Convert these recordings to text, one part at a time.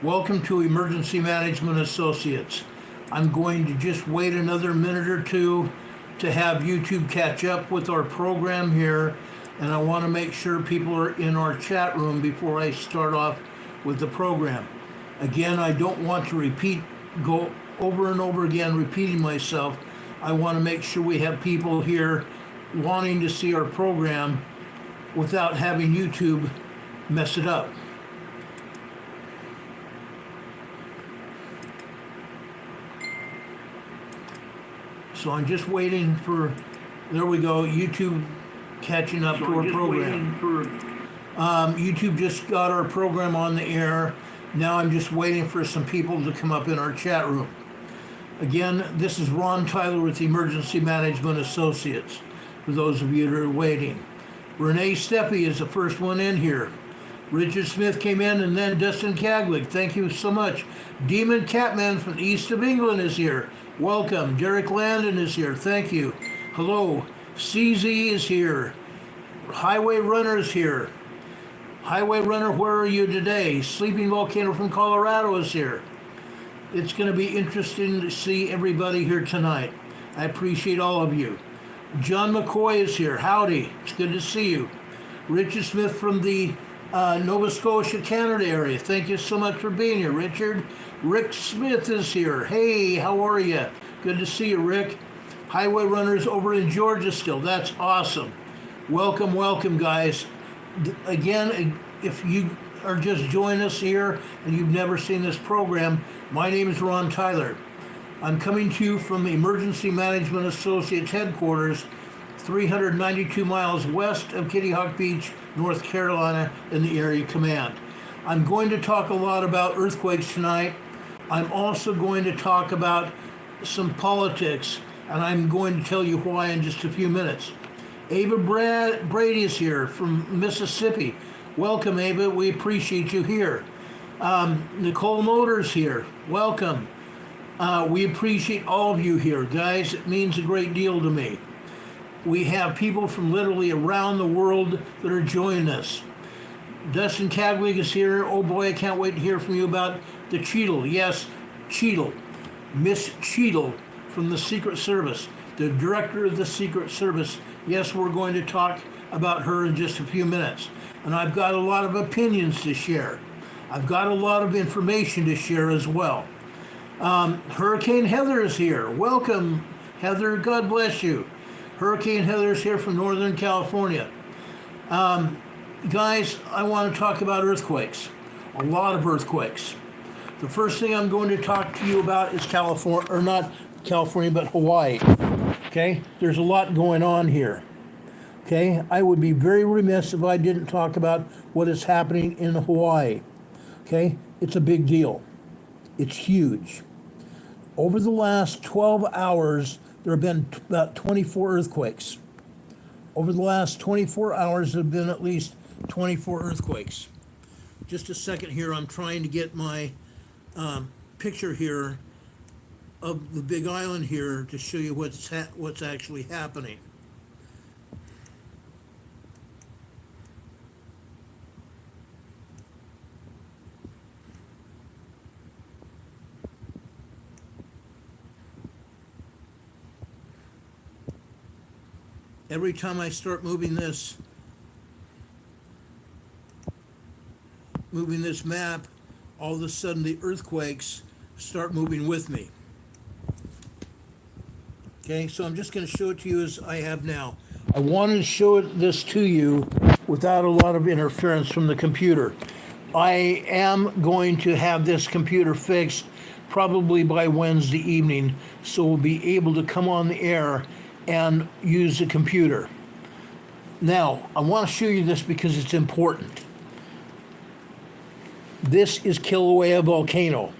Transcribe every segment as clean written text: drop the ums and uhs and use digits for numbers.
Welcome to Emergency Management Associates. I'm going to just wait another minute or two to have YouTube catch up with our program here, and I want to make sure people are in our chat room before I start off with the program. Again, I don't want to go over and over again repeating myself. I want to make sure we have people here wanting to see our program without having YouTube mess it up. So I'm just waiting for, there we go, YouTube catching up to our program. YouTube just got our program on the air. Now I'm just waiting for some people to come up in our chat room. Again, this is Ron Tyler with Emergency Management Associates, for those of you that are waiting. Renee Steppe is the first one in here. Richard Smith came in, and then Dustin Caglig. Thank you so much. Demon Catman from the east of England is here. Welcome. Derek Landon is here. Thank you. Hello. CZ is here. Highway Runner is here. Highway Runner, where are you today? Sleeping Volcano from Colorado is here. It's going to be interesting to see everybody here tonight. I appreciate all of you. John McCoy is here. Howdy. It's good to see you. Richard Smith from the Nova Scotia, Canada area. Thank you so much for being here, Richard. Rick Smith is here. Hey, how are you? Good to see you, Rick. Highway Runners over in Georgia still. That's awesome. Welcome, welcome, guys. Again, if you are just joining us here and you've never seen this program, my name is Ron Tyler. I'm coming to you from the Emergency Management Associates headquarters, 392 miles west of Kitty Hawk Beach, North Carolina, in the Area Command. I'm going to talk a lot about earthquakes tonight. I'm also going to talk about some politics, and I'm going to tell you why in just a few minutes. Ava Brady is here from Mississippi. Welcome, Ava. We appreciate you here. Nicole Motors here. Welcome. We appreciate all of you here, guys. It means a great deal to me. We have people from literally around the world that are joining us. Dustin Caglig is here. Oh boy, I can't wait to hear from you about the Cheadle. Yes, Cheadle. Miss Cheadle from the Secret Service, the director of the Secret Service. Yes, we're going to talk about her in just a few minutes. And I've got a lot of opinions to share. I've got a lot of information to share as well. Hurricane Heather is here. Welcome, Heather. God bless you. Hurricane Heather is here from Northern California. Guys, I want to talk about earthquakes. A lot of earthquakes. The first thing I'm going to talk to you about is California, or not California, but Hawaii. Okay? There's a lot going on here. Okay? I would be very remiss if I didn't talk about what is happening in Hawaii. Okay? It's a big deal. It's huge. Over the last 12 hours, there have been about 24 earthquakes. Over the last 24 hours, there have been at least 24 earthquakes. Just a second here, I'm trying to get my picture here of the Big Island here to show you what's actually happening. Every time I start moving this map, all of a sudden the earthquakes start moving with me. Okay, so I'm just going to show it to you as I have now. I wanted to show this to you without a lot of interference from the computer. I am going to have this computer fixed probably by Wednesday evening, so we'll be able to come on the air and use the computer. Now, I want to show you this because it's important. This is Kilauea Volcano.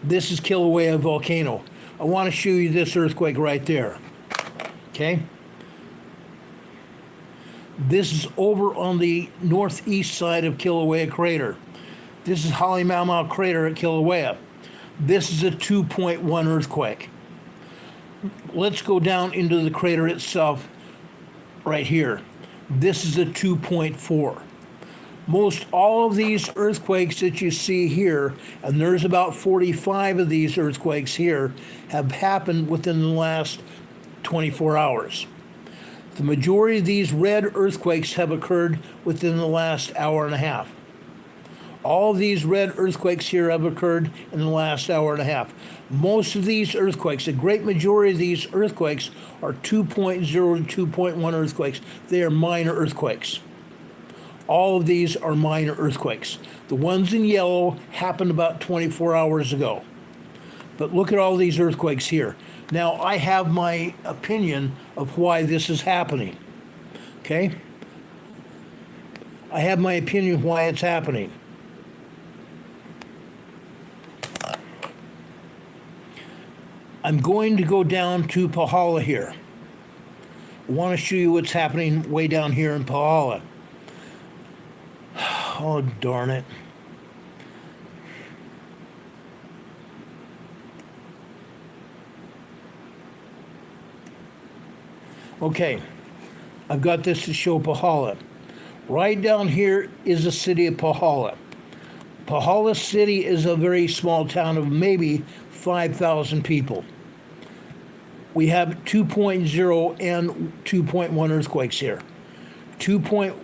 This is Kilauea Volcano. I want to show you this earthquake right there. Okay? This is over on the northeast side of Kilauea Crater. This is Halemaumau Crater at Kilauea. This is a 2.1 earthquake. Let's go down into the crater itself right here. This is a 2.4. Most all of these earthquakes that you see here, and there's about 45 of these earthquakes here, have happened within the last 24 hours. The majority of these red earthquakes have occurred within the last hour and a half. All of these red earthquakes here have occurred in the last hour and a half. Most of these earthquakes, a great majority of these earthquakes, are 2.0 to 2.1 earthquakes. They are minor earthquakes. All of these are minor earthquakes. The ones in yellow happened about 24 hours ago. But look at all these earthquakes here. Now, I have my opinion of why this is happening. Okay? I have my opinion of why it's happening. I'm going to go down to Pahala here. I want to show you what's happening way down here in Pahala. Oh, darn it. Okay, I've got this to show Pahala. Right down here is the city of Pahala. Pahala City is a very small town of maybe 5,000 people. We have 2.0 and 2.1 earthquakes here. 2.0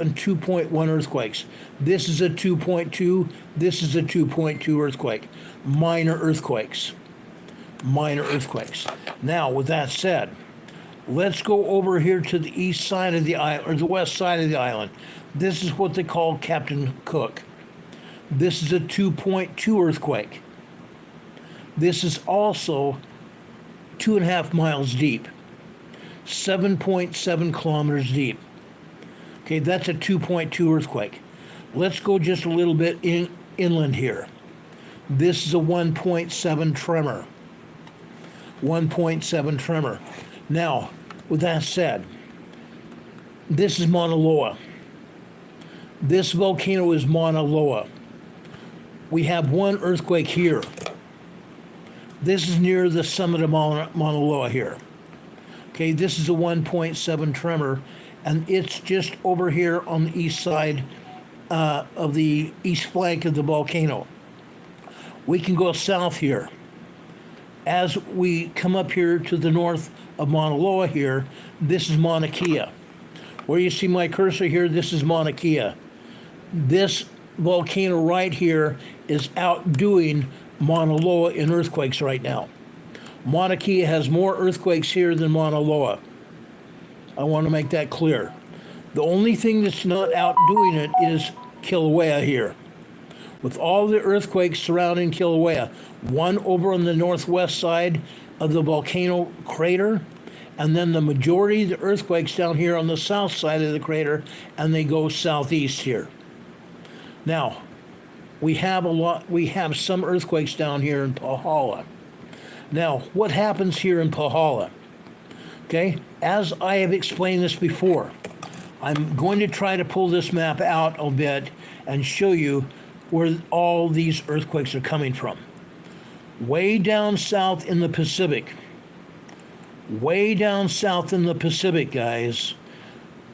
and 2.1 earthquakes. This is a 2.2. This is a 2.2 earthquake. Minor earthquakes. Minor earthquakes. Now, with that said, let's go over here to the east side of the island, or the west side of the island. This is what they call Captain Cook. This is a 2.2 earthquake. This is also 2.5 miles deep, 7.7 kilometers deep. Okay, that's a 2.2 earthquake. Let's go just a little bit inland here. This is a 1.7 tremor. 1.7 tremor. Now, with that said, this is Mauna Loa. This volcano is Mauna Loa. We have one earthquake here. This is near the summit of Mauna Loa here. Okay, this is a 1.7 tremor, and it's just over here on the east side of the east flank of the volcano. We can go south here. As we come up here to the north of Mauna Loa here, this is Mauna Kea. Where you see my cursor here, this is Mauna Kea. This volcano right here is outdoing Mauna Loa in earthquakes right now. Mauna Kea has more earthquakes here than Mauna Loa. I want to make that clear. The only thing that's not outdoing it is Kilauea here. With all the earthquakes surrounding Kilauea, one over on the northwest side of the volcano crater, and then the majority of the earthquakes down here on the south side of the crater, and they go southeast here. Now, we have some earthquakes down here in Pahala. Now, what happens here in Pahala? Okay, as I have explained this before, I'm going to try to pull this map out a bit and show you where all these earthquakes are coming from. Way down south in the Pacific. Way down south in the Pacific, guys.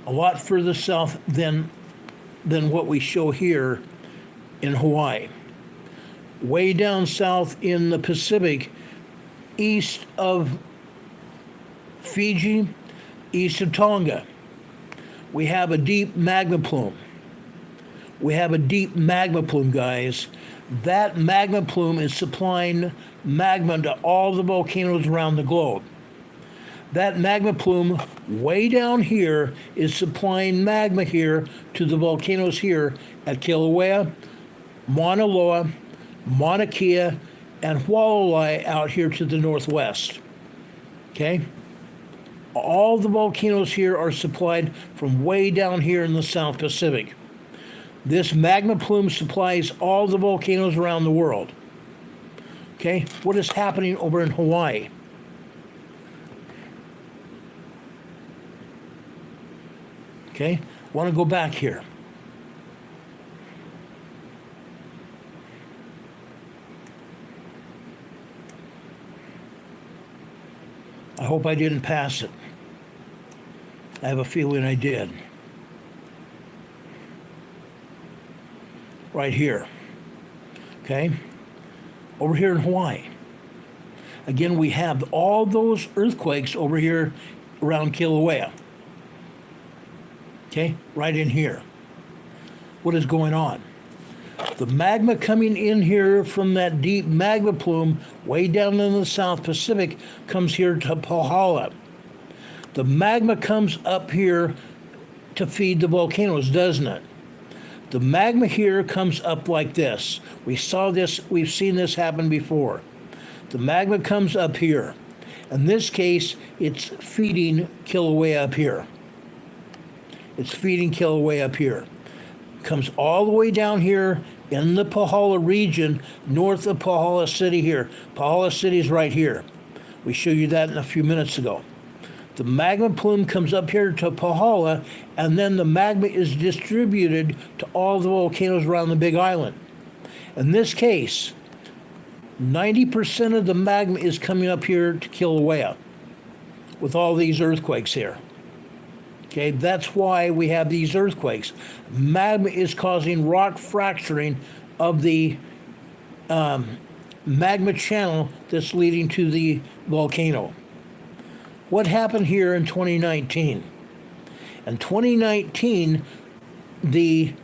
A lot further south than what we show here in Hawaii. Way down south in the Pacific, east of Fiji, east of Tonga, we have a deep magma plume. We have a deep magma plume, guys. That magma plume is supplying magma to all the volcanoes around the globe. That magma plume way down here is supplying magma here to the volcanoes here at Kilauea, Mauna Loa, Mauna Kea, and Hualalai out here to the northwest. Okay? All the volcanoes here are supplied from way down here in the South Pacific. This magma plume supplies all the volcanoes around the world. Okay? What is happening over in Hawaii? Okay? I want to go back here. I hope I didn't pass it. I have a feeling I did. right here. Okay? Over here in Hawaii. Again, we have all those earthquakes over here around Kilauea. Okay? Right in here. What is going on? The magma coming in here from that deep magma plume way down in the South Pacific comes here to Pahala. The magma comes up here to feed the volcanoes, doesn't it? The magma here comes up like this. We saw this, we've seen this happen before. The magma comes up here. In this case, it's feeding Kilauea up here. It's feeding Kilauea up here. Comes all the way down here in the Pahala region, north of Pahala City here. Pahala City is right here. We showed you that a few minutes ago. The magma plume comes up here to Pahala, and then the magma is distributed to all the volcanoes around the Big Island. In this case, 90% of the magma is coming up here to Kilauea with all these earthquakes here. Okay, that's why we have these earthquakes. Magma is causing rock fracturing of the magma channel that's leading to the volcano. What happened here in 2019? In 2019, the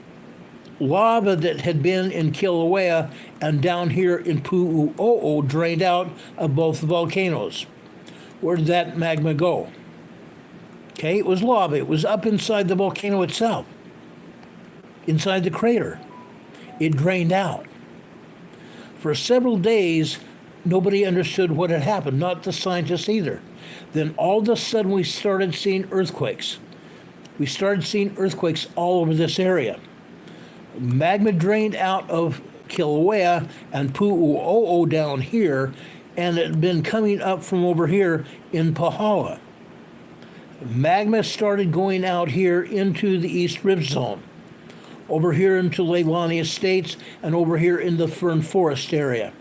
lava that had been in Kilauea and down here in Pu'u'o'o drained out of both volcanoes. Where did that magma go? Okay, it was lava. It was up inside the volcano itself, inside the crater. It drained out. For several days, nobody understood what had happened, not the scientists either. Then all of a sudden, we started seeing earthquakes. We started seeing earthquakes all over this area. Magma drained out of Kilauea and Pu'u'o'o down here, and it had been coming up from over here in Pahala. Magma started going out here into the East Rift Zone, over here into Leilani Estates, and over here in the Fern Forest area.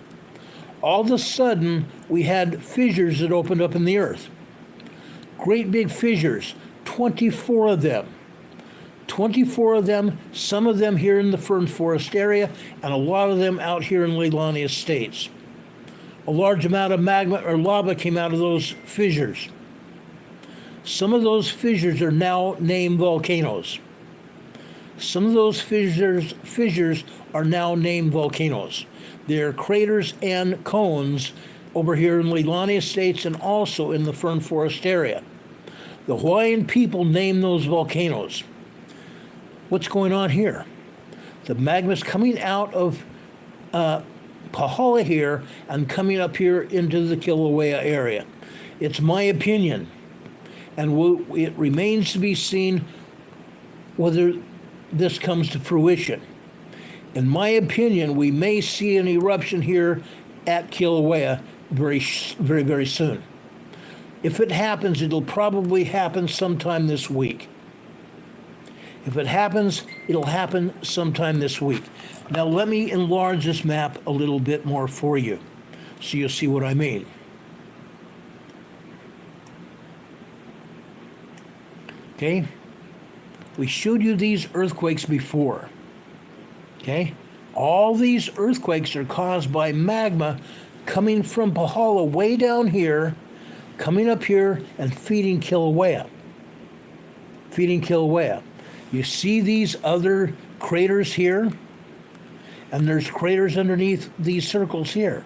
All of a sudden, we had fissures that opened up in the earth. Great big fissures, 24 of them. 24 of them, some of them here in the Fern Forest area, and a lot of them out here in Leilani Estates. A large amount of magma or lava came out of those fissures. Some of those fissures are now named volcanoes. Some of those fissures are now named volcanoes. They're craters and cones over here in Leilani Estates and also in the Fern Forest area. The Hawaiian people named those volcanoes. What's going on here? The magma's coming out of Pahala here and coming up here into the Kilauea area. It's my opinion. And it remains to be seen whether this comes to fruition. In my opinion, we may see an eruption here at Kilauea very, very soon. If it happens, it'll probably happen sometime this week. If it happens, it'll happen sometime this week. Now let me enlarge this map a little bit more for you, so you'll see what I mean. Okay, we showed you these earthquakes before. Okay, all these earthquakes are caused by magma coming from Pahala way down here, coming up here and feeding Kilauea. Feeding Kilauea. You see these other craters here? And there's craters underneath these circles here.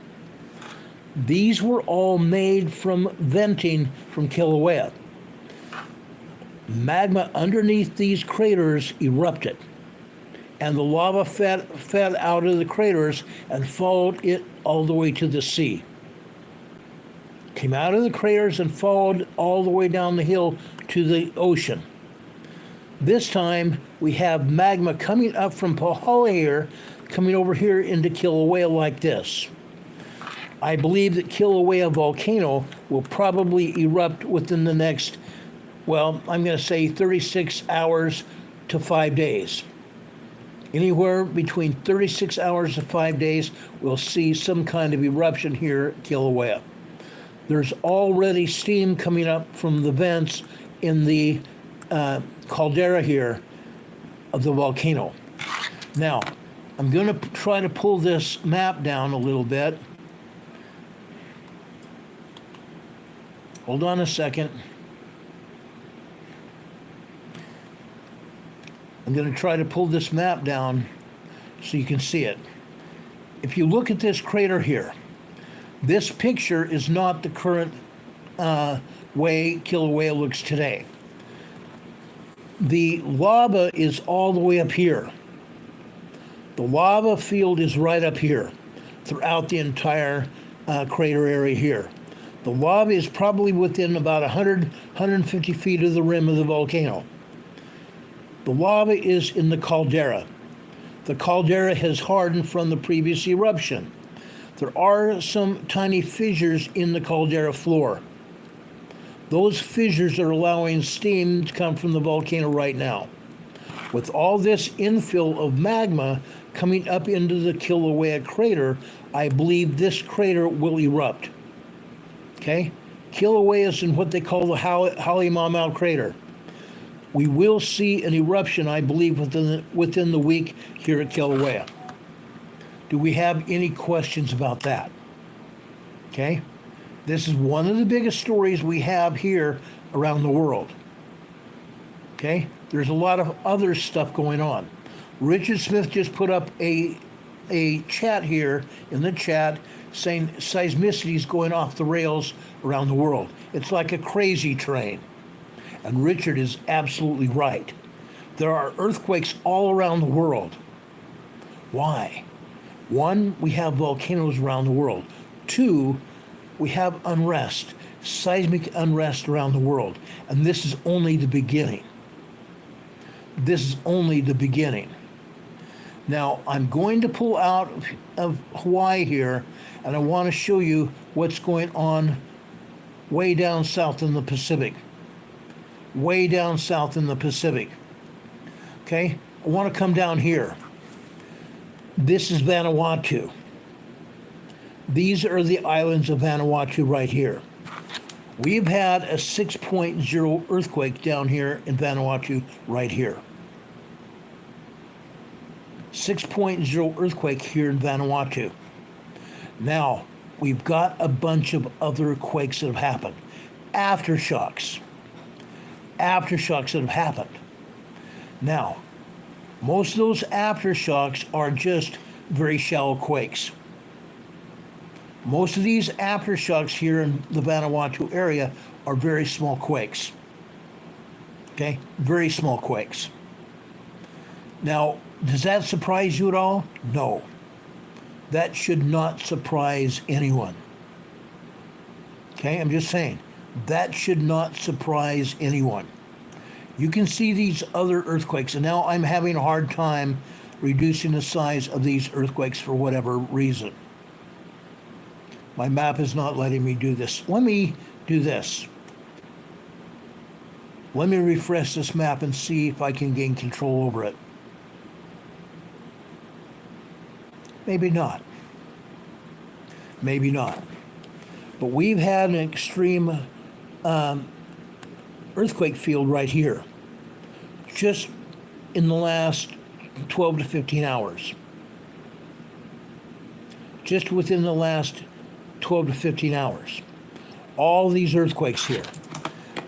These were all made from venting from Kilauea. Magma underneath these craters erupted, and the lava fed out of the craters and followed it all the way to the sea. Came out of the craters and followed all the way down the hill to the ocean. This time we have magma coming up from Pahala here, coming over here into Kilauea like this. I believe that Kilauea volcano will probably erupt within the next, well, I'm going to say 36 hours to 5 days. Anywhere between 36 hours to 5 days, we'll see some kind of eruption here at Kilauea. There's already steam coming up from the vents in the caldera here of the volcano. Now, I'm going to try to pull this map down a little bit. Hold on a second. I'm going to try to pull this map down so you can see it. If you look at this crater here, this picture is not the current way Kilauea looks today. The lava is all the way up here. The lava field is right up here throughout the entire crater area here. The lava is probably within about 150 feet of the rim of the volcano. The lava is in the caldera. The caldera has hardened from the previous eruption. There are some tiny fissures in the caldera floor. Those fissures are allowing steam to come from the volcano right now. With all this infill of magma coming up into the Kilauea crater, I believe this crater will erupt. Okay? Kilauea is in what they call the Halemaumau crater. We will see an eruption, I believe, within the week here at Kilauea. Do we have any questions about that? Okay? This is one of the biggest stories we have here around the world. Okay? There's a lot of other stuff going on. Richard Smith just put up a chat here in the chat saying seismicity is going off the rails around the world. It's like a crazy train. And Richard is absolutely right. There are earthquakes all around the world. Why? One, we have volcanoes around the world. Two, we have unrest, seismic unrest around the world. And this is only the beginning. This is only the beginning. Now, I'm going to pull out of Hawaii here, and I want to show you what's going on way down south in the Pacific. Way down south in the Pacific. Okay? I want to come down here. This is Vanuatu. These are the islands of Vanuatu right here. We've had a 6.0 earthquake down here in Vanuatu right here. 6.0 earthquake here in Vanuatu. Now, we've got a bunch of other quakes that have happened. Aftershocks. Aftershocks that have happened. Now, most of those aftershocks are just very shallow quakes. Most of these aftershocks here in the Vanuatu area are very small quakes. Okay? Very small quakes. Now, does that surprise you at all? No. That should not surprise anyone. Okay? I'm just saying. That should not surprise anyone. You can see these other earthquakes, and now I'm having a hard time reducing the size of these earthquakes for whatever reason. My map is not letting me do this. Let me do this. Let me refresh this map and see if I can gain control over it. Maybe not. Maybe not. But we've had an extreme earthquake field right here, just in the last 12 to 15 hours. Just within the last 12 to 15 hours. All these earthquakes here.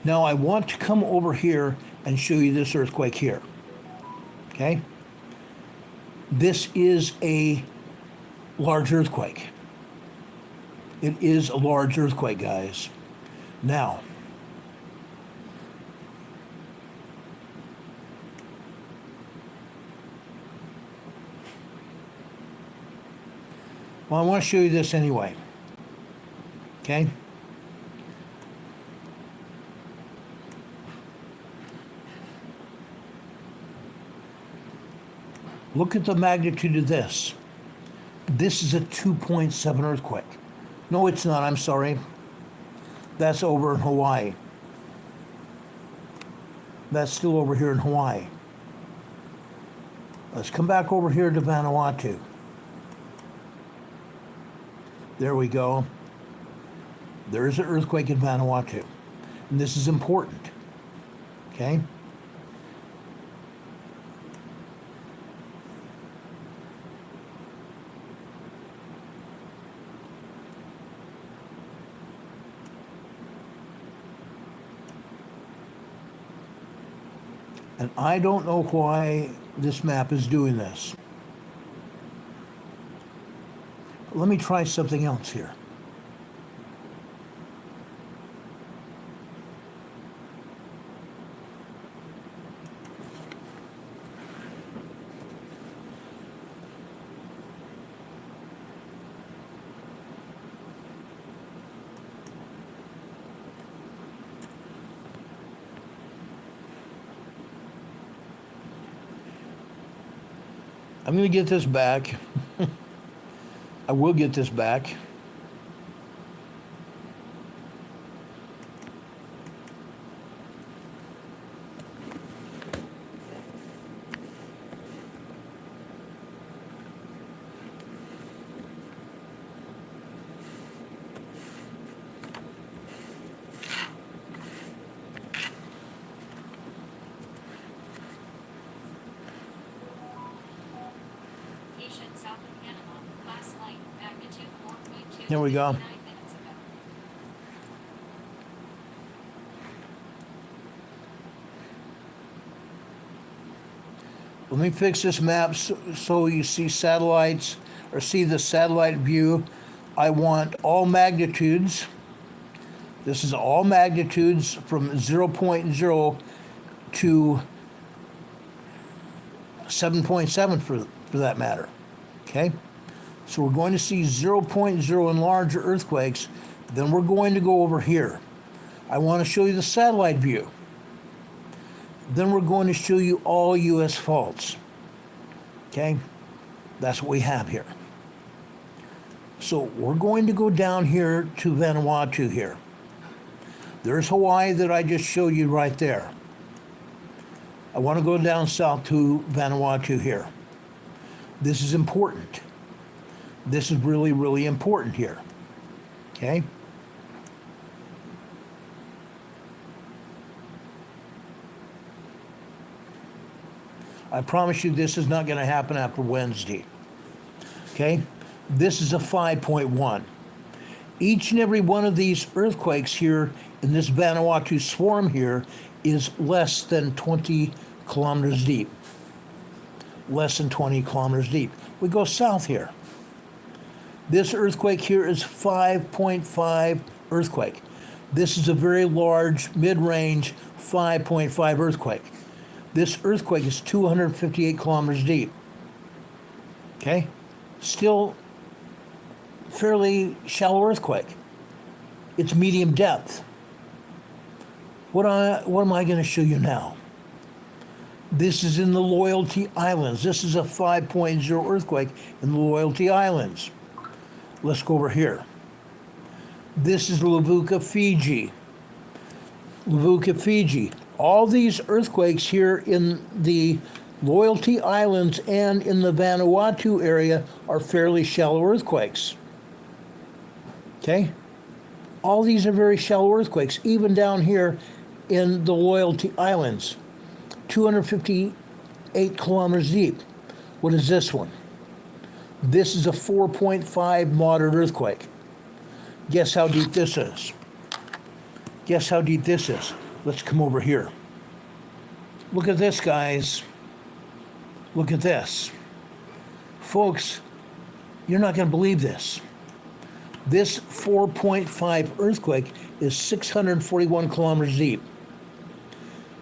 Now I want to come over here and show you this earthquake here. Okay? This is a large earthquake. It is a large earthquake, guys. Now, well, I want to show you this anyway. Okay? Look at the magnitude of this. This is a 2.7 earthquake. No, it's not. I'm sorry. That's over in Hawaii. That's still over here in Hawaii. Let's come back over here to Vanuatu. There we go. There is an earthquake in Vanuatu. And this is important. Okay? And I don't know why this map is doing this. Let me try something else here. I'm going to get this back. I will get this back. Here we go. Let me fix this map so you see satellites or see the satellite view. I want all magnitudes. This is all magnitudes from 0.0 to 7.7 for that matter. Okay? So we're going to see 0.0 and larger earthquakes. Then we're going to go over here. I want to show you the satellite view. Then we're going to show you all U.S. faults. Okay? That's what we have here. So we're going to go down here to Vanuatu here. There's Hawaii that I just showed you right there. I want to go down south to Vanuatu here. This is important. This is really, really important here. Okay? I promise you this is not going to happen after Wednesday. Okay? This is a 5.1. Each and every one of these earthquakes here in this Vanuatu swarm here is less than 20 kilometers deep. Less than 20 kilometers deep. We go south here. This earthquake here is 5.5 earthquake. This is a very large, mid-range 5.5 earthquake. This earthquake is 258 kilometers deep. Okay? Still fairly shallow earthquake. It's medium depth. What am I going to show you now? This is in the Loyalty Islands. This is a 5.0 earthquake in the Loyalty Islands. Let's go over here. This is Levuka, Fiji. Levuka, Fiji. All these earthquakes here in the Loyalty Islands and in the Vanuatu area are fairly shallow earthquakes. Okay? All these are very shallow earthquakes, even down here in the Loyalty Islands. 258 kilometers deep. What is this one? This is a 4.5 moderate earthquake. Guess how deep this is? Guess how deep this is? Let's come over here. Look at this, guys. Look at this. Folks, you're not going to believe this. This 4.5 earthquake is 641 kilometers deep.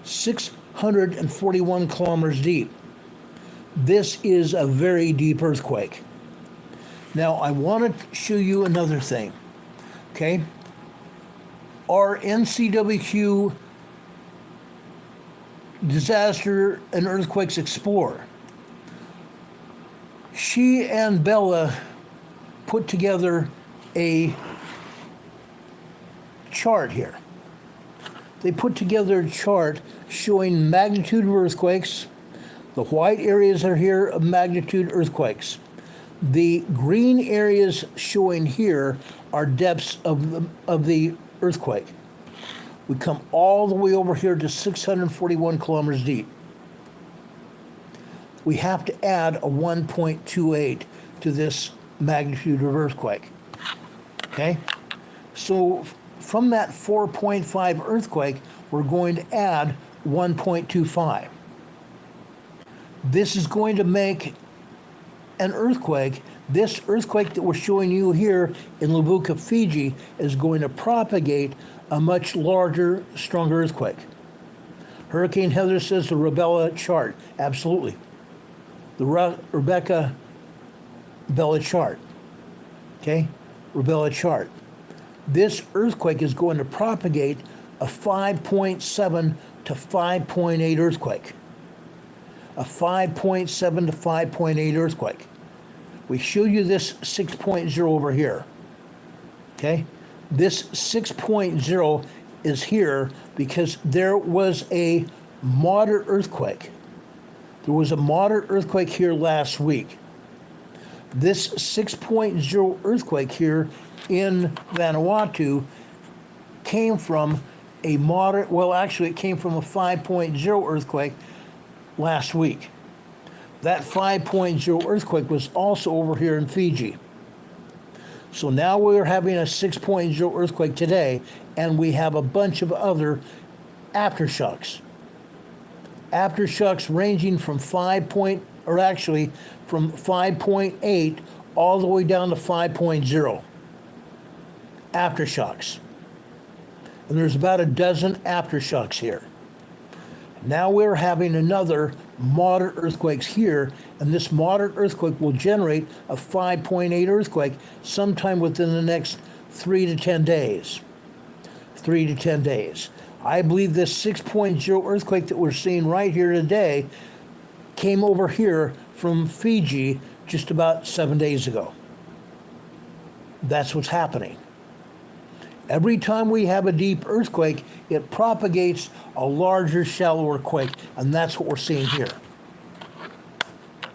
641 kilometers deep. This is a very deep earthquake. Now, I want to show you another thing. Okay? Our NCWQ Disaster and Earthquakes Explorer, she and Bella put together a chart here. They put together a chart showing magnitude of earthquakes. The white areas are here of magnitude earthquakes. The green areas showing here are depths of the earthquake. We come all the way over here to 641 kilometers deep. We have to add a 1.28 to this magnitude of earthquake. Okay? So from that 4.5 earthquake, we're going to add 1.25. This is going to make an earthquake. This earthquake that we're showing you here in Levuka, Fiji, is going to propagate a much larger, stronger earthquake. Hurricane Heather says the Rebecca chart. Absolutely. The Rebecca Bella chart. Okay? Rebecca chart. This earthquake is going to propagate a 5.7 to 5.8 earthquake. A 5.7 to 5.8 earthquake. We showed you this 6.0 over here. Okay? This 6.0 is here because there was a moderate earthquake. There was a moderate earthquake here last week. This 6.0 earthquake here in Vanuatu came from a moderate, well, actually, it came from a 5.0 earthquake last week. That 5.0 earthquake was also over here in Fiji. So now we're having a 6.0 earthquake today, and we have a bunch of other aftershocks. Aftershocks ranging from from 5.8 all the way down to 5.0. Aftershocks. And there's about a dozen aftershocks here. Now we're having another moderate earthquakes here, and this moderate earthquake will generate a 5.8 earthquake sometime within the next 3 to 10 days. 3 to 10 days. I believe this 6.0 earthquake that we're seeing right here today came over here from Fiji just about 7 days ago. That's what's happening. Every time we have a deep earthquake, it propagates a larger, shallower quake, and that's what we're seeing here.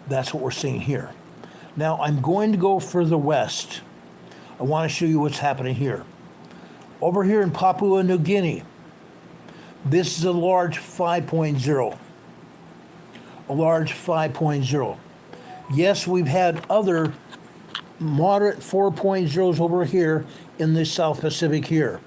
That's what we're seeing here. Now, I'm going to go further west. I want to show you what's happening here. Over here in Papua New Guinea, this is a large 5.0. A large 5.0. Yes, we've had other moderate 4.0s over here in the South Pacific here.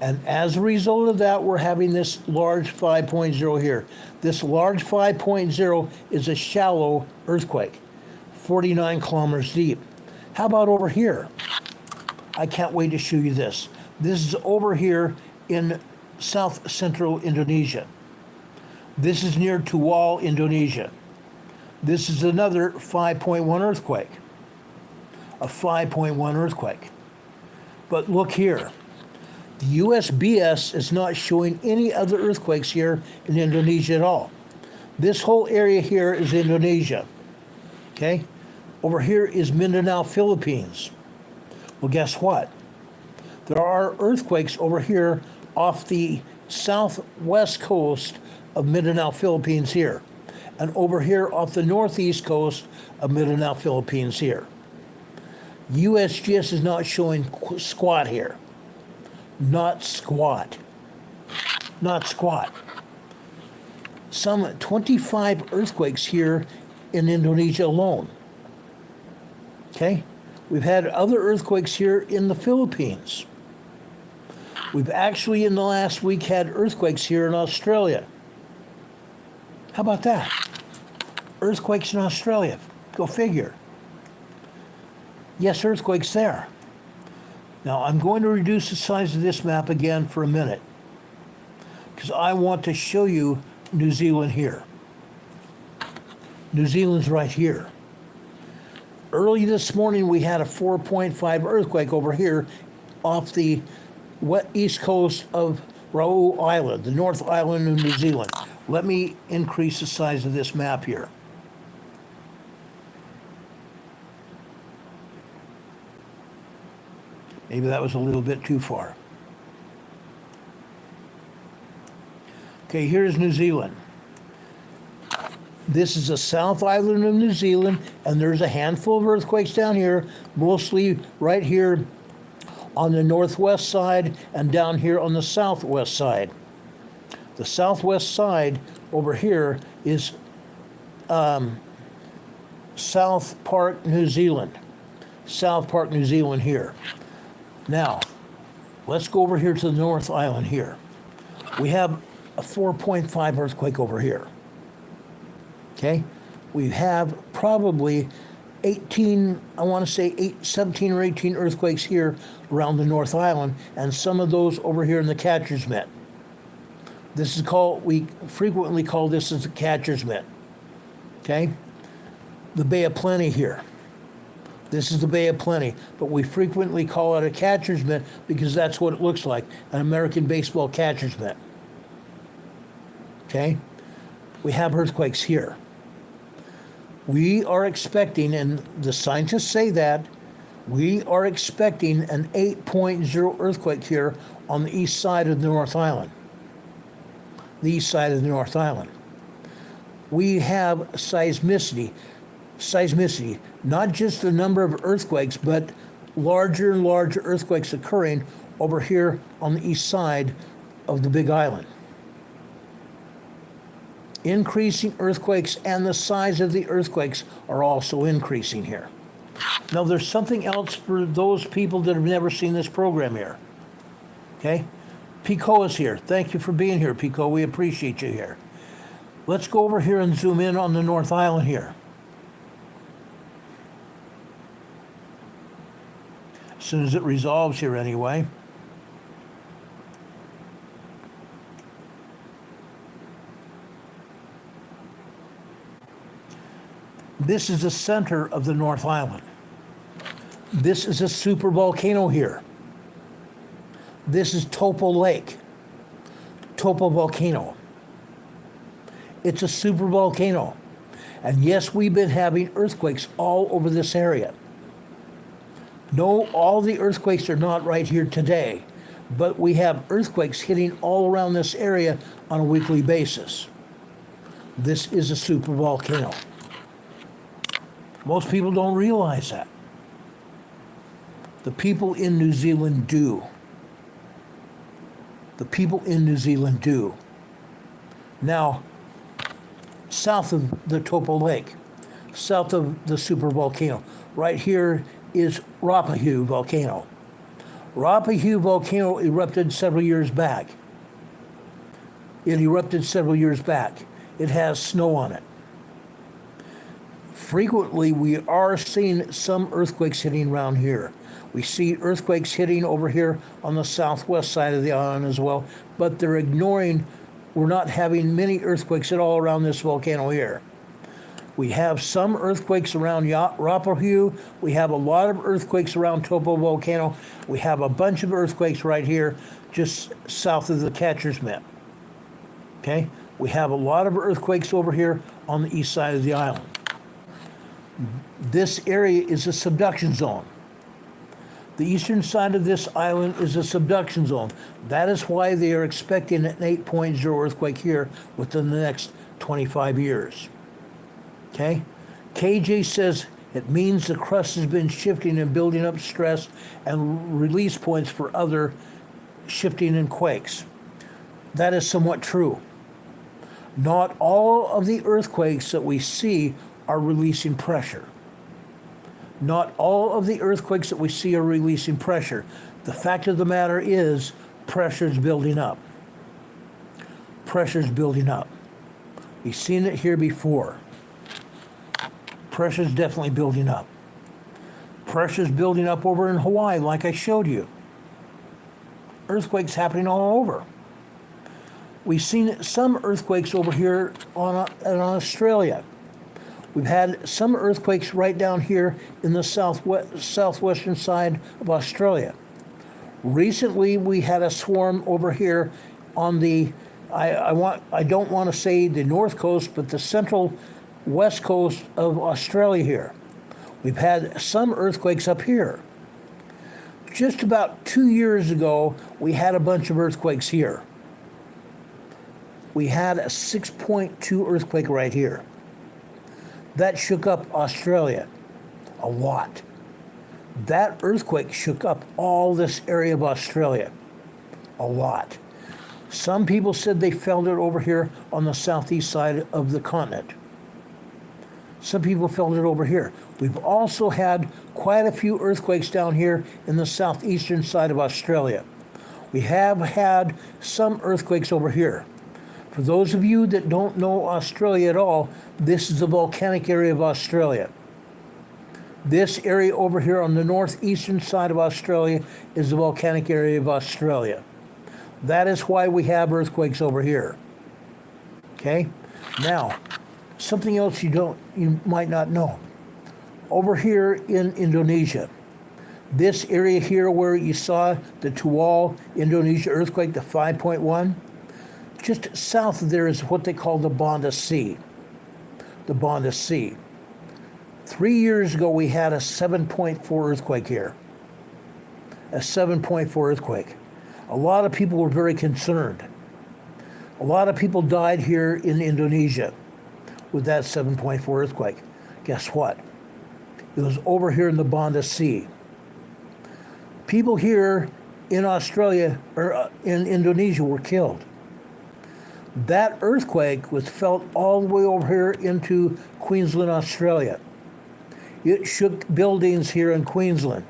And as a result of that, we're having this large 5.0 here. This large 5.0 is a shallow earthquake, 49 kilometers deep. How about over here? I can't wait to show you this. This is over here in South Central Indonesia. This is near Tuwal, Indonesia. This is another 5.1 earthquake. A 5.1 earthquake. But look here. The USBS is not showing any other earthquakes here in Indonesia at all. This whole area here is Indonesia. Okay? Over here is Mindanao, Philippines. Well, guess what? There are earthquakes over here off the southwest coast of Mindanao, Philippines here. And over here off the northeast coast of Mindanao, Philippines here. USGS is not showing squat here. Not squat. Not squat. Some 25 earthquakes here in Indonesia alone. Okay? We've had other earthquakes here in the Philippines. We've actually in the last week had earthquakes here in Australia. How about that? Earthquakes in Australia. Go figure. Yes, earthquakes there. Now, I'm going to reduce the size of this map again for a minute because I want to show you New Zealand here. New Zealand's right here. Early this morning, we had a 4.5 earthquake over here off the east coast of Raoul Island, the North Island of New Zealand. Let me increase the size of this map here. Maybe that was a little bit too far. Okay, here's New Zealand. This is the South Island of New Zealand, and there's a handful of earthquakes down here, mostly right here on the northwest side and down here on the southwest side. The southwest side over here is South Park, New Zealand. South Park, New Zealand here. Now, let's go over here to the North Island here. We have a 4.5 earthquake over here. Okay? We have probably 17 or 18 earthquakes here around the North Island, and some of those over here in the Catcher's Mitt. This is we frequently call this as the Catcher's Mitt. Okay? The Bay of Plenty here. This is the Bay of Plenty, but we frequently call it a Catcher's Mitt because that's what it looks like, an American baseball catcher's mitt. Okay? We have earthquakes here. We are expecting, and the scientists say that, we are expecting an 8.0 earthquake here on the east side of the North Island. The east side of the North Island. We have seismicity, not just the number of earthquakes, but larger and larger earthquakes occurring over here on the east side of the Big Island. Increasing earthquakes, and the size of the earthquakes are also increasing here. Now there's something else for those people that have never seen this program here. Okay? Pico is here. Thank you for being here, Pico. We appreciate you here. Let's go over here and zoom in on the North Island here. As soon as it resolves here anyway. This is the center of the North Island. This is a supervolcano here. This is Topo Lake, Topo Volcano. It's a supervolcano. And yes, we've been having earthquakes all over this area. No, all the earthquakes are not right here today, but we have earthquakes hitting all around this area on a weekly basis. This is a supervolcano. Most people don't realize that. The people in New Zealand do. The people in New Zealand do. Now, south of the Topo Lake, south of the supervolcano, right here is Ruapehu volcano. Ruapehu volcano erupted several years back. It erupted several years back. It has snow on it. Frequently, we are seeing some earthquakes hitting around here. We see earthquakes hitting over here on the southwest side of the island as well, but they're ignoring, we're not having many earthquakes at all around this volcano here. We have some earthquakes around Ruapehu. We have a lot of earthquakes around Topo Volcano. We have a bunch of earthquakes right here just south of the Catcher's Mitt. Okay? We have a lot of earthquakes over here on the east side of the island. This area is a subduction zone. The eastern side of this island is a subduction zone. That is why they are expecting an 8.0 earthquake here within the next 25 years. Okay? KJ says it means the crust has been shifting and building up stress and release points for other shifting and quakes. That is somewhat true. Not all of the earthquakes that we see are releasing pressure. Not all of the earthquakes that we see are releasing pressure. The fact of the matter is, pressure's building up. Pressure's building up. We've seen it here before. Pressure's definitely building up. Pressure's building up over in Hawaii, like I showed you. Earthquakes happening all over. We've seen some earthquakes over here in Australia. We've had some earthquakes right down here in the southwestern side of Australia. Recently, we had a swarm over here on the, I don't want to say the north coast, but the central west coast of Australia here. We've had some earthquakes up here. Just about 2 years ago, we had a bunch of earthquakes here. We had a 6.2 earthquake right here. That shook up Australia a lot. That earthquake shook up all this area of Australia a lot. Some people said they felt it over here on the southeast side of the continent. Some people felt it over here. We've also had quite a few earthquakes down here in the southeastern side of Australia. We have had some earthquakes over here. For those of you that don't know Australia at all, this is the volcanic area of Australia. This area over here on the northeastern side of Australia is the volcanic area of Australia. That is why we have earthquakes over here. Okay? Now, something else you might not know. Over here in Indonesia, this area here where you saw the Tual, Indonesia earthquake, the 5.1, just south of there is what they call the Banda Sea. The Banda Sea. 3 years ago, we had a 7.4 earthquake here. A 7.4 earthquake. A lot of people were very concerned. A lot of people died here in Indonesia with that 7.4 earthquake. Guess what? It was over here in the Banda Sea. People here in Australia, or in Indonesia, were killed. That earthquake was felt all the way over here into Queensland, Australia. It shook buildings here in Queensland.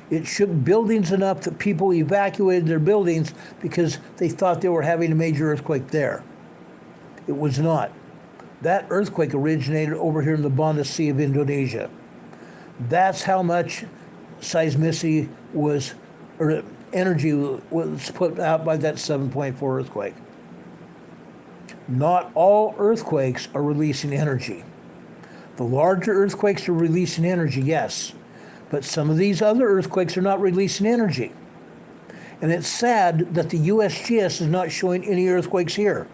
It shook buildings enough that people evacuated their buildings because they thought they were having a major earthquake there. It was not. That earthquake originated over here in the Banda Sea of Indonesia. That's how much seismicity was, or energy was put out by that 7.4 earthquake. Not all earthquakes are releasing energy. The larger earthquakes are releasing energy, yes. But some of these other earthquakes are not releasing energy. And it's sad that the USGS is not showing any earthquakes here.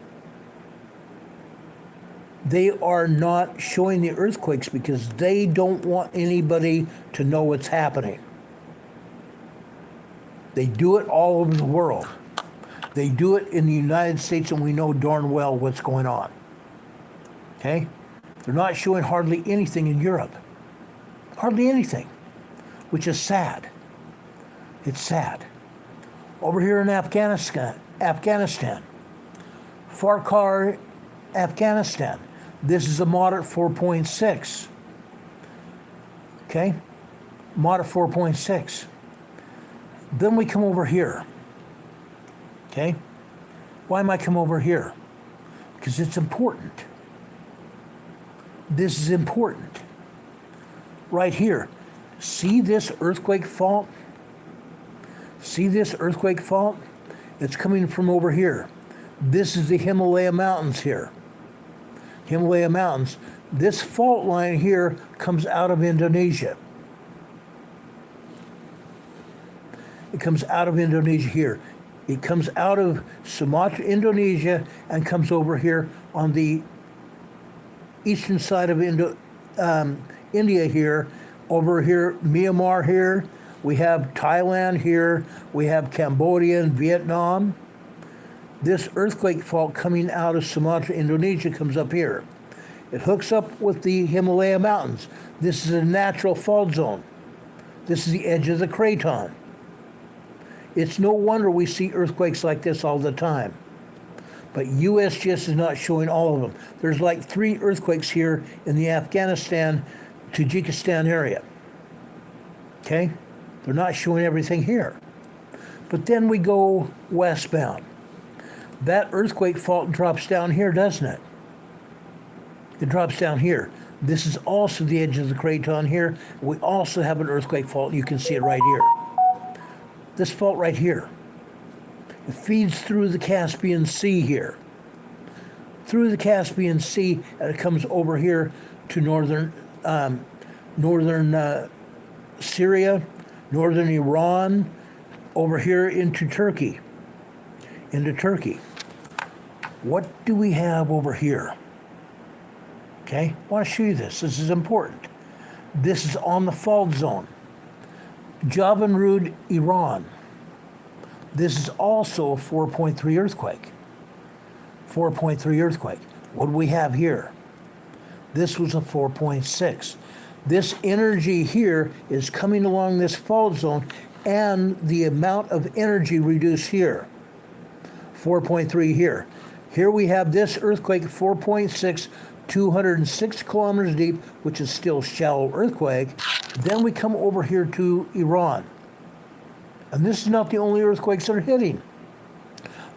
They are not showing the earthquakes because they don't want anybody to know what's happening. They do it all over the world. They do it in the United States, and we know darn well what's going on. Okay? They're not showing hardly anything in Europe. Hardly anything, which is sad. It's sad. Over here in Afghanistan, Farkar, Afghanistan, this is a moderate 4.6. Okay? Moderate 4.6. Then we come over here. Okay? Why am I come over here? Because it's important. This is important. Right here. See this earthquake fault? See this earthquake fault? It's coming from over here. This is the Himalaya Mountains here. Himalaya Mountains. This fault line here comes out of Indonesia. It comes out of Indonesia here. It comes out of Sumatra, Indonesia, and comes over here on the eastern side of India here. Over here, Myanmar here. We have Thailand here. We have Cambodia and Vietnam. This earthquake fault coming out of Sumatra, Indonesia comes up here. It hooks up with the Himalaya Mountains. This is a natural fault zone. This is the edge of the craton. It's no wonder we see earthquakes like this all the time. But USGS is not showing all of them. There's like 3 earthquakes here in the Afghanistan, Tajikistan area. Okay? They're not showing everything here. But then we go westbound. That earthquake fault drops down here, doesn't it? It drops down here. This is also the edge of the craton here. We also have an earthquake fault. You can see it right here. This fault right here. It feeds through the Caspian Sea here. Through the Caspian Sea, and it comes over here to northern Syria, northern Iran, over here into Turkey. What do we have over here? Okay, I want to show you this. This is important. This is on the fault zone. Javanrud, Iran. This is also a 4.3 earthquake. 4.3 earthquake. What do we have here? This was a 4.6. This energy here is coming along this fault zone, and the amount of energy reduced here. 4.3 here. Here we have this earthquake, 4.6, 206 kilometers deep, which is still shallow earthquake. Then we come over here to Iran. And this is not the only earthquakes that are hitting.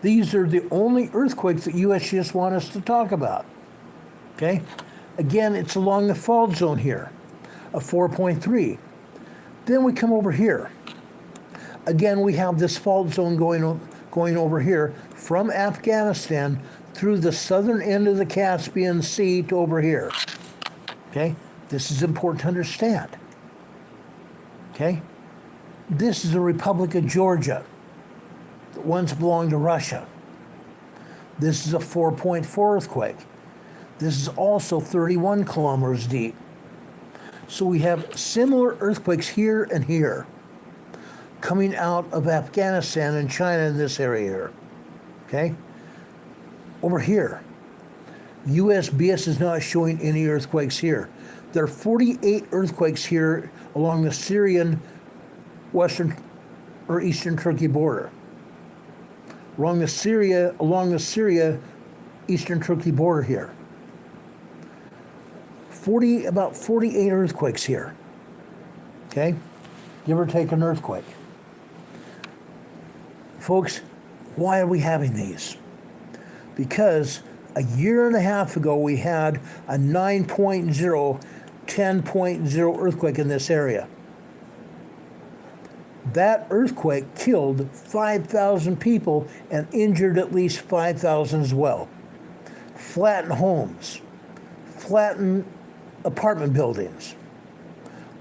These are the only earthquakes that USGS want us to talk about. Okay? Again, it's along the fault zone here, a 4.3. Then we come over here. Again, we have this fault zone going over here from Afghanistan through the southern end of the Caspian Sea to over here. Okay? This is important to understand. Okay? This is the Republic of Georgia that once belonged to Russia. This is a 4.4 earthquake. This is also 31 kilometers deep. So we have similar earthquakes here and here coming out of Afghanistan and China in this area here. Okay? Over here, USGS is not showing any earthquakes here. There are 48 earthquakes here along the Syrian western or eastern Turkey border. Along the Syria eastern Turkey border here. About 48 earthquakes here. Okay? Give or take an earthquake. Folks, why are we having these? Because a year and a half ago we had a 9.0, 10.0 earthquake in this area. That earthquake killed 5,000 people and injured at least 5,000 as well. Flattened homes, flattened apartment buildings,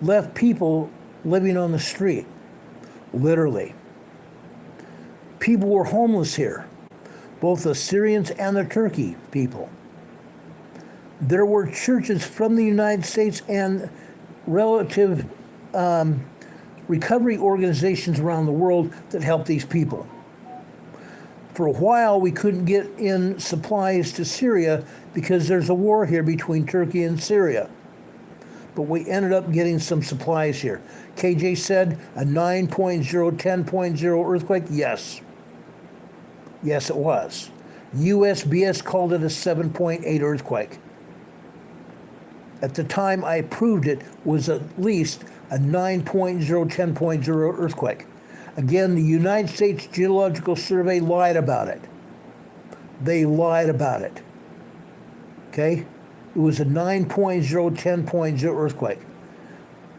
left people living on the street, literally. People were homeless here, both the Syrians and the Turkey people. There were churches from the United States and relative recovery organizations around the world that helped these people. For a while, we couldn't get in supplies to Syria because there's a war here between Turkey and Syria. But we ended up getting some supplies here. KJ said a 9.0, 10.0 earthquake? Yes. Yes, it was. USGS called it a 7.8 earthquake. At the time I proved it was at least a 9.0, 10.0 earthquake. Again, the United States Geological Survey lied about it. They lied about it. Okay? It was a 9.0, 10.0 earthquake.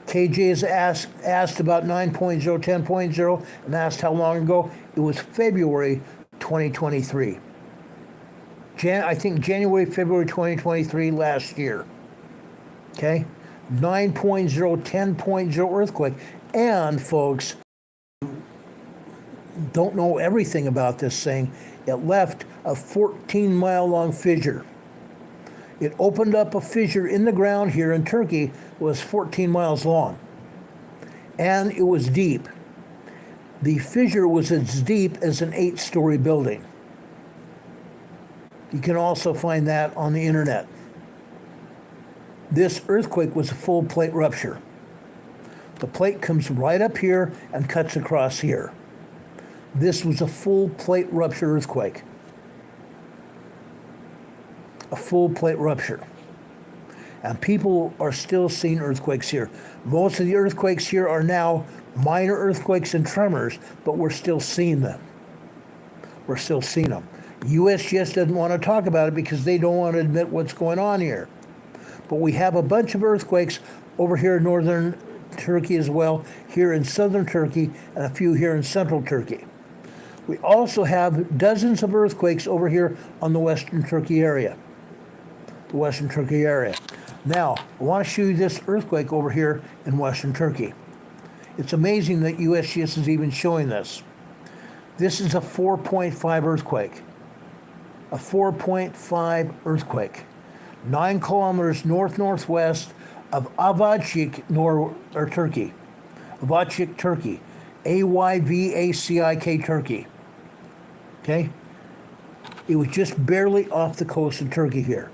KJ has asked about 9.0, 10.0, and asked how long ago. It was February 2023. I think January, February 2023 last year. Okay? 9.0, 10.0 earthquake. And folks, don't know everything about this thing. It left a 14-mile long fissure. It opened up a fissure in the ground here in Turkey, was 14 miles long. And it was deep. The fissure was as deep as an 8-story building. You can also find that on the internet. This earthquake was a full plate rupture. The plate comes right up here and cuts across here. This was a full plate rupture earthquake. A full plate rupture. And people are still seeing earthquakes here. Most of the earthquakes here are now minor earthquakes and tremors, but we're still seeing them. We're still seeing them. USGS doesn't want to talk about it because they don't want to admit what's going on here. But we have a bunch of earthquakes over here in northern Turkey as well, here in southern Turkey, and a few here in central Turkey. We also have dozens of earthquakes over here on the western Turkey area. The western Turkey area. Now, I want to show you this earthquake over here in western Turkey. It's amazing that USGS is even showing this. This is a 4.5 earthquake. A 4.5 earthquake. 9 kilometers north-northwest of Ayvacık, Turkey. Ayvacık, Turkey. Ayvacik, Turkey. Okay? It was just barely off the coast of Turkey here.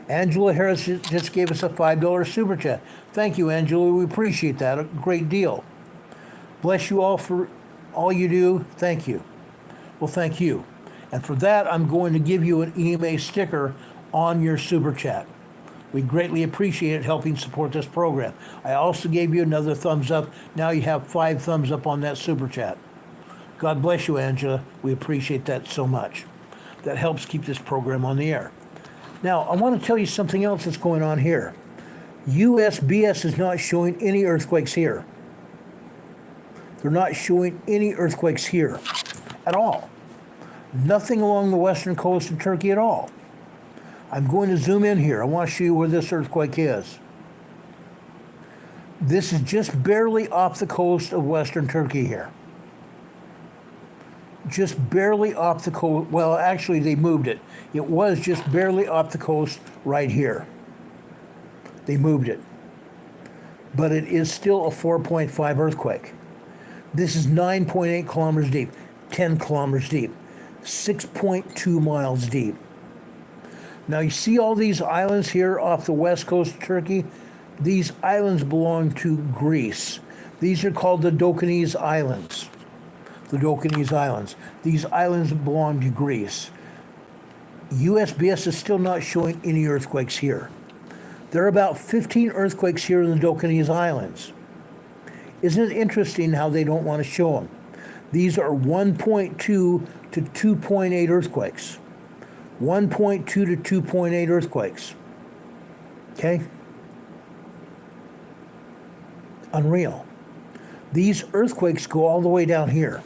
Angela Harris just gave us a $5 super chat. Thank you, Angela. We appreciate that a great deal. Bless you all for all you do. Thank you. Well, thank you. And for that, I'm going to give you an EMA sticker on your super chat. We greatly appreciate it helping support this program. I also gave you another thumbs up. Now you have 5 thumbs up on that super chat. God bless you, Angela. We appreciate that so much. That helps keep this program on the air. Now, I want to tell you something else that's going on here. USBS is not showing any earthquakes here. They're not showing any earthquakes here at all. Nothing along the western coast of Turkey at all. I'm going to zoom in here. I want to show you where this earthquake is. This is just barely off the coast of western Turkey here. Just barely off the coast. Well, actually, they moved it. It was just barely off the coast right here. They moved it. But it is still a 4.5 earthquake. This is 9.8 kilometers deep, 10 kilometers deep, 6.2 miles deep. Now you see all these islands here off the west coast of Turkey? These islands belong to Greece. These are called the Dokanese Islands. The Dokanese Islands. These islands belong to Greece. USBS is still not showing any earthquakes here. There are about 15 earthquakes here in the Dokanese Islands. Isn't it interesting how they don't want to show them? These are 1.2 to 2.8 earthquakes. 1.2 to 2.8 earthquakes. Okay? Unreal. These earthquakes go all the way down here.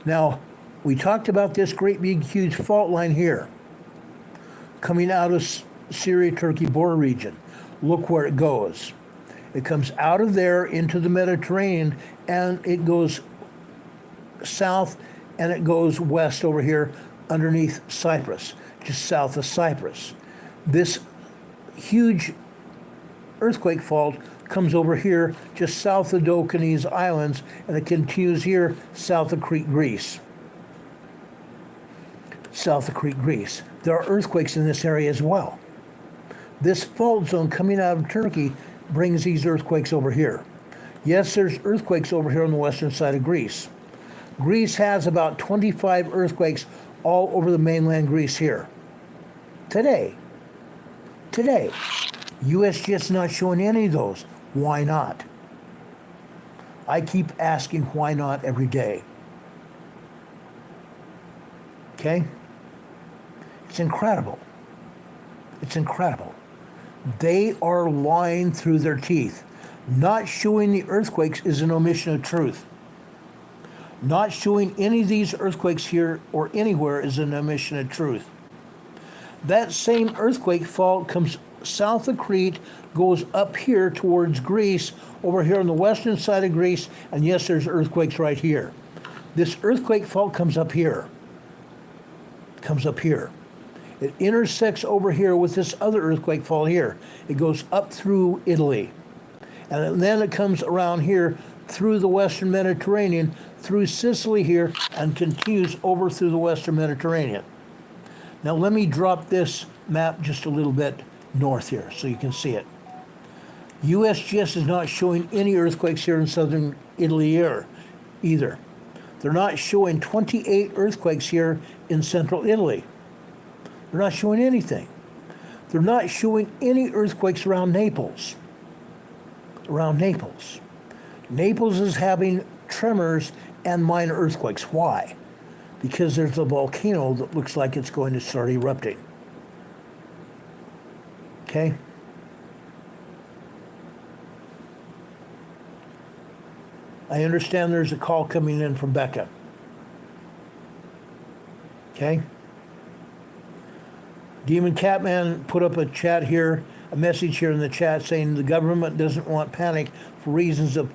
Now, we talked about this great big huge fault line here coming out of Syria-Turkey border region. Look where it goes. It comes out of there into the Mediterranean, and it goes south, and it goes west over here underneath Cyprus, just south of Cyprus. This huge earthquake fault comes over here just south of Dokanese Islands, and it continues here south of Crete, Greece. South of Crete, Greece. There are earthquakes in this area as well. This fault zone coming out of Turkey brings these earthquakes over here. Yes, there's earthquakes over here on the western side of Greece. Greece has about 25 earthquakes all over the mainland Greece here. Today. USGS is not showing any of those. Why not? I keep asking why not every day. Okay? It's incredible. It's incredible. They are lying through their teeth. Not showing the earthquakes is an omission of truth. Not showing any of these earthquakes here or anywhere is an omission of truth. That same earthquake fault comes south of Crete, goes up here towards Greece, over here on the western side of Greece, and yes, there's earthquakes right here. This earthquake fault comes up here. Comes up here. It intersects over here with this other earthquake fault here. It goes up through Italy. And then it comes around here through the western Mediterranean, through Sicily here, and continues over through the western Mediterranean. Now let me drop this map just a little bit north here so you can see it. USGS is not showing any earthquakes here in southern Italy either. They're not showing 28 earthquakes here in central Italy. They're not showing anything. They're not showing any earthquakes around Naples. Around Naples. Naples is having tremors and minor earthquakes. Why? Because there's a volcano that looks like it's going to start erupting. Okay? I understand there's a call coming in from Becca. Okay? Demon Catman put up a chat here, a message here in the chat saying the government doesn't want panic for reasons of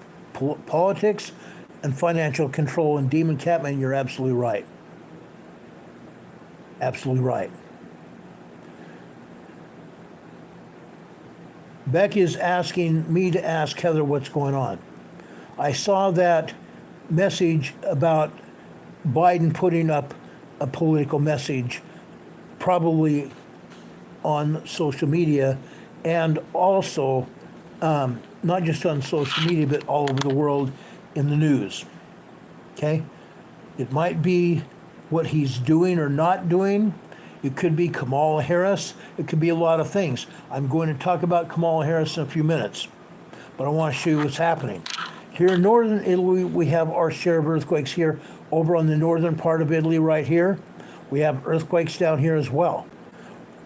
politics and financial control. And Demon Catman, you're absolutely right. Absolutely right. Becky is asking me to ask Heather what's going on. I saw that message about Biden putting up a political message, probably on social media, and also not just on social media, but all over the world in the news. Okay? It might be what he's doing or not doing. It could be Kamala Harris. It could be a lot of things. I'm going to talk about Kamala Harris in a few minutes, but I want to show you what's happening. Here in northern Italy, we have our share of earthquakes here. Over on the northern part of Italy right here, we have earthquakes down here as well.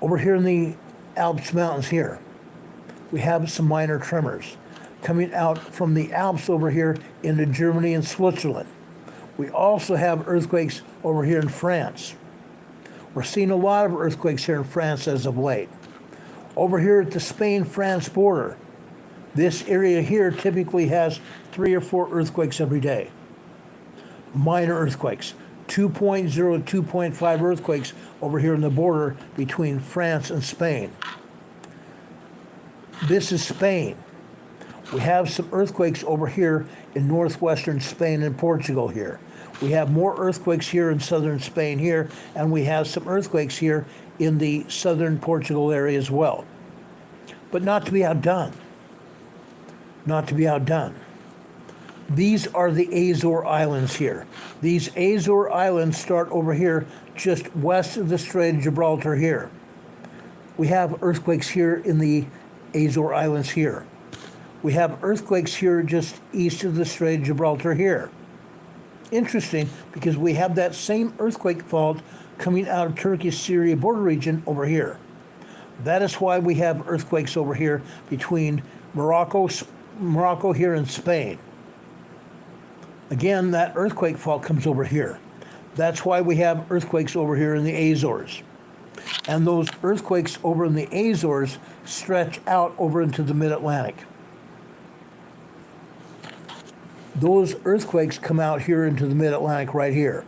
Over here in the Alps mountains here, we have some minor tremors coming out from the Alps over here into Germany and Switzerland. We also have earthquakes over here in France. We're seeing a lot of earthquakes here in France as of late. Over here at the Spain-France border, this area here typically has 3 or 4 earthquakes every day. Minor earthquakes, 2.0 to 2.5 earthquakes over here on the border between France and Spain. This is Spain. We have some earthquakes over here in northwestern Spain and Portugal here. We have more earthquakes here in southern Spain here, and we have some earthquakes here in the southern Portugal area as well. But not to be outdone. Not to be outdone. These are the Azore Islands here. These Azore Islands start over here just west of the Strait of Gibraltar here. We have earthquakes here in the Azore Islands here. We have earthquakes here just east of the Strait of Gibraltar here. Interesting, because we have that same earthquake fault coming out of Turkey-Syria border region over here. That is why we have earthquakes over here between Morocco here and Spain. Again, that earthquake fault comes over here. That's why we have earthquakes over here in the Azores. And those earthquakes over in the Azores stretch out over into the mid-Atlantic. Those earthquakes come out here into the mid-Atlantic right here.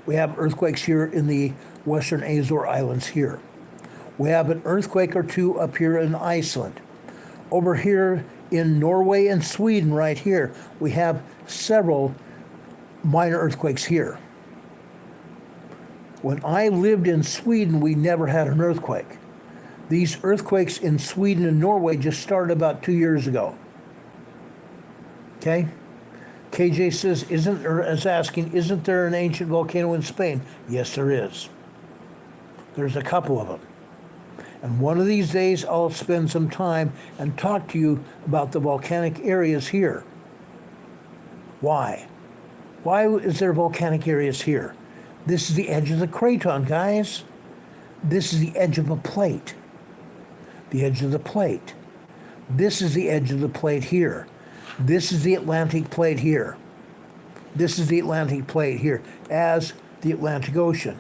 We have earthquakes here in the western Azore Islands here. We have an earthquake or two up here in Iceland. Over here in Norway and Sweden right here, we have several minor earthquakes here. When I lived in Sweden, we never had an earthquake. These earthquakes in Sweden and Norway just started about 2 years ago. Okay? KJ says, is asking, isn't there an ancient volcano in Spain? Yes, there is. There's a couple of them. And one of these days, I'll spend some time and talk to you about the volcanic areas here. Why? Why is there volcanic areas here? This is the edge of the craton, guys. This is the edge of a plate. The edge of the plate. This is the edge of the plate here. This is the Atlantic plate here. This is the Atlantic plate here, as the Atlantic Ocean.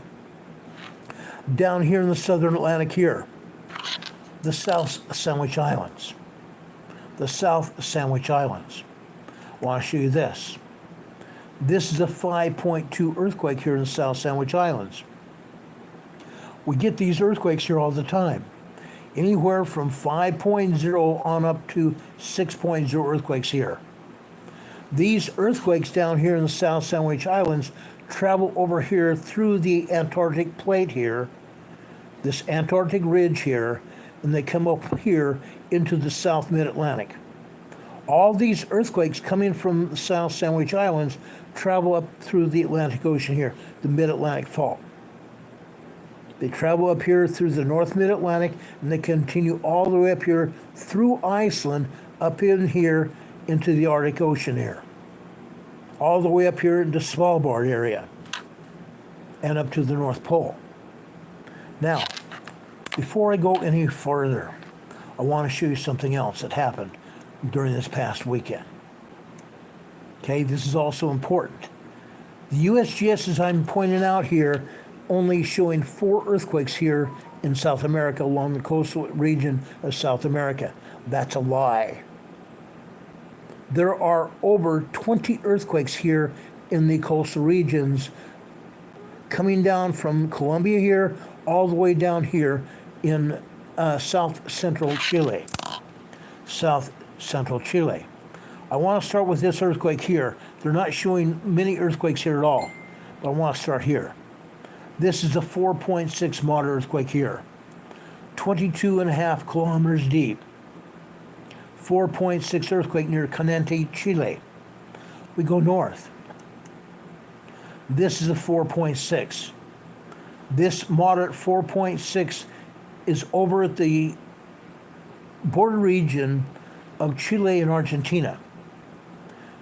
Down here in the southern Atlantic here, the South Sandwich Islands. The South Sandwich Islands. I want to show you this. This is a 5.2 earthquake here in the South Sandwich Islands. We get these earthquakes here all the time. Anywhere from 5.0 on up to 6.0 earthquakes here. These earthquakes down here in the South Sandwich Islands travel over here through the Antarctic plate here, this Antarctic ridge here, and they come up here into the South Mid-Atlantic. All these earthquakes coming from the South Sandwich Islands travel up through the Atlantic Ocean here, the Mid-Atlantic Fault. They travel up here through the North Mid-Atlantic, and they continue all the way up here through Iceland, up in here into the Arctic Ocean here. All the way up here into Svalbard area, and up to the North Pole. Now, before I go any further, I want to show you something else that happened during this past weekend. Okay, this is also important. The USGS, as I'm pointing out here, only showing 4 earthquakes here in South America along the coastal region of South America. That's a lie. There are over 20 earthquakes here in the coastal regions, coming down from Colombia here all the way down here in south central Chile. South central Chile. I want to start with this earthquake here. They're not showing many earthquakes here at all, but I want to start here. This is a 4.6 moderate earthquake here, 22.5 kilometers deep. 4.6 earthquake near Canente, Chile. We go north. This is a 4.6. This moderate 4.6 is over at the border region of Chile and Argentina.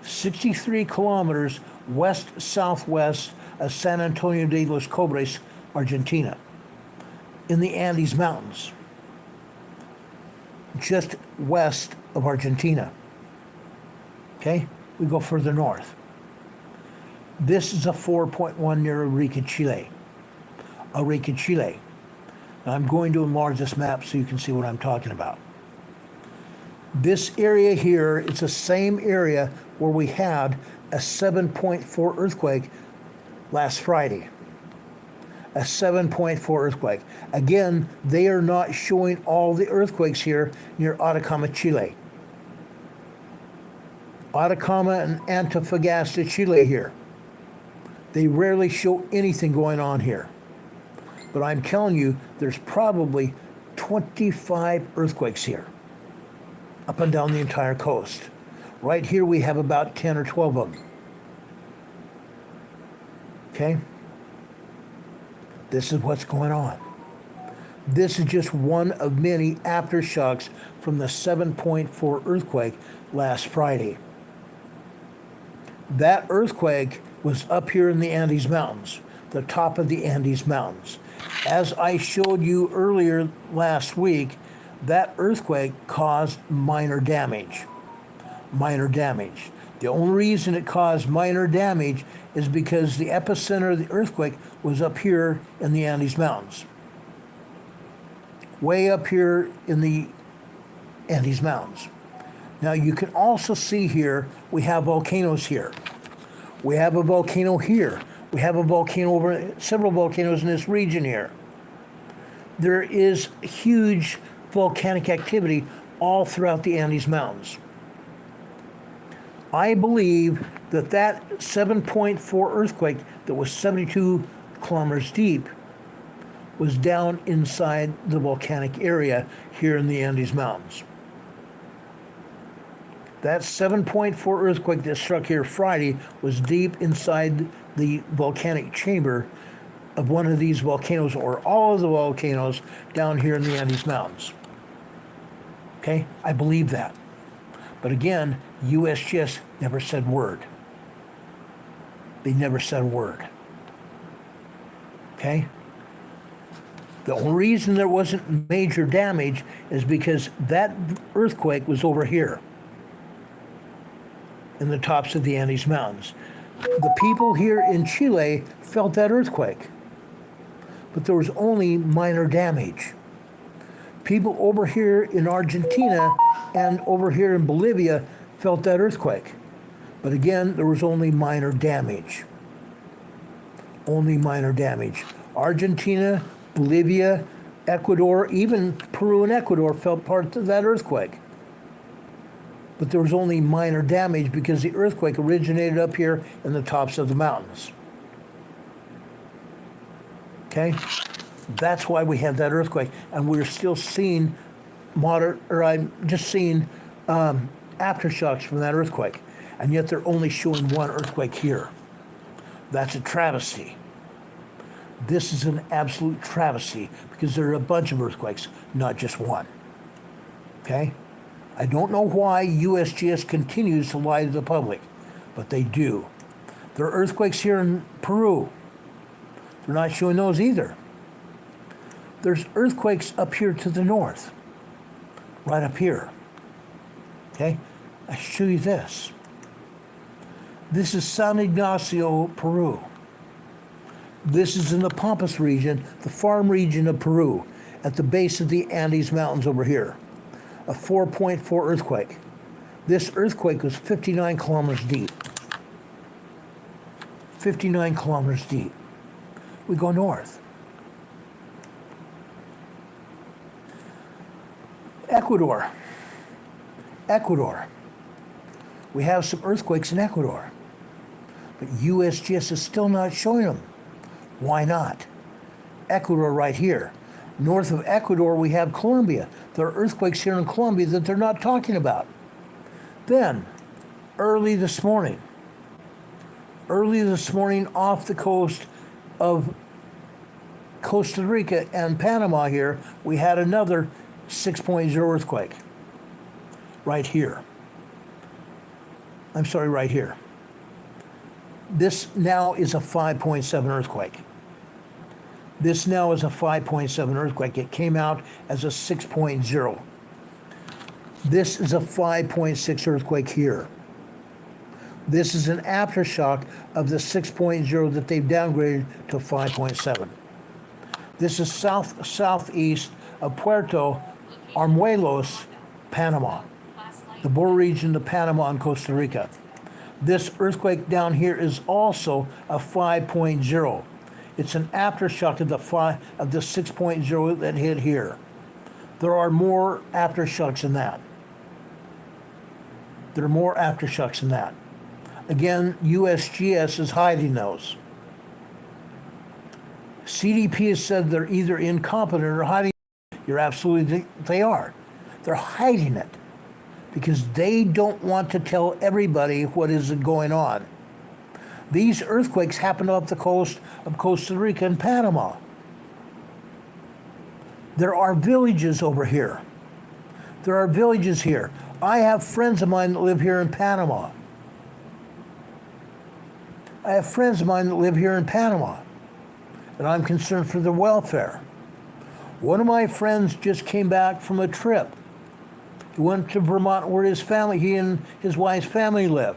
63 kilometers west-southwest of San Antonio de los Cobres, Argentina, in the Andes Mountains, just west of Argentina. Okay, we go further north. This is a 4.1 near Arica, Chile. Arica, Chile. Now I'm going to enlarge this map so you can see what I'm talking about. This area here is the same area where we had a 7.4 earthquake last Friday. A 7.4 earthquake. Again, they are not showing all the earthquakes here near Atacama, Chile. Atacama and Antofagasta, Chile here. They rarely show anything going on here. But I'm telling you, there's probably 25 earthquakes here, up and down the entire coast. Right here we have about 10 or 12 of them. Okay? This is what's going on. This is just one of many aftershocks from the 7.4 earthquake last Friday. That earthquake was up here in the Andes Mountains, the top of the Andes Mountains. As I showed you earlier last week, that earthquake caused minor damage. Minor damage. The only reason it caused minor damage is because the epicenter of the earthquake was up here in the Andes Mountains. Way up here in the Andes Mountains. Now you can also see here, we have volcanoes here. We have a volcano here. We have a volcano over, several volcanoes in this region here. There is huge volcanic activity all throughout the Andes Mountains. I believe that that 7.4 earthquake that was 72 kilometers deep was down inside the volcanic area here in the Andes Mountains. That 7.4 earthquake that struck here Friday was deep inside the volcanic chamber of one of these volcanoes, or all of the volcanoes down here in the Andes Mountains. Okay, I believe that. But again, USGS never said word. They never said a word. Okay? The only reason there wasn't major damage is because that earthquake was over here in the tops of the Andes Mountains. The people here in Chile felt that earthquake, but there was only minor damage. People over here in Argentina and over here in Bolivia felt that earthquake. But again, there was only minor damage. Only minor damage. Argentina, Bolivia, Ecuador, even Peru and Ecuador felt part of that earthquake. But there was only minor damage because the earthquake originated up here in the tops of the mountains. Okay? That's why we had that earthquake, and we're still seeing I'm just seeing aftershocks from that earthquake, and yet they're only showing one earthquake here. That's a travesty. This is an absolute travesty because there are a bunch of earthquakes, not just one. Okay? I don't know why USGS continues to lie to the public, but they do. There are earthquakes here in Peru. They're not showing those either. There's earthquakes up here to the north, right up here. Okay? I show you this. This is San Ignacio, Peru. This is in the Pampas region, the farm region of Peru, at the base of the Andes Mountains over here. A 4.4 earthquake. This earthquake was 59 kilometers deep. 59 kilometers deep. We go north. Ecuador. Ecuador. We have some earthquakes in Ecuador, but USGS is still not showing them. Why not? Ecuador right here. North of Ecuador, we have Colombia. There are earthquakes here in Colombia that they're not talking about. Then, early this morning off the coast of Costa Rica and Panama here, we had another 6.0 earthquake right here. I'm sorry, right here. This now is a 5.7 earthquake. This now is a 5.7 earthquake. It came out as a 6.0. This is a 5.6 earthquake here. This is an aftershock of the 6.0 that they've downgraded to 5.7. This is southeast of Puerto Armuelos, Panama, the border region of Panama and Costa Rica. This earthquake down here is also a 5.0. It's an aftershock of the 6.0 that hit here. There are more aftershocks than that. There are more aftershocks than that. Again, USGS is hiding those. CDP has said they're either incompetent or hiding. You're absolutely, they are. They're hiding it because they don't want to tell everybody what is going on. These earthquakes happen up the coast of Costa Rica and Panama. There are villages over here. There are villages here. I have friends of mine that live here in Panama. I have friends of mine that live here in Panama, and I'm concerned for their welfare. One of my friends just came back from a trip. He went to Vermont where he and his wife's family live.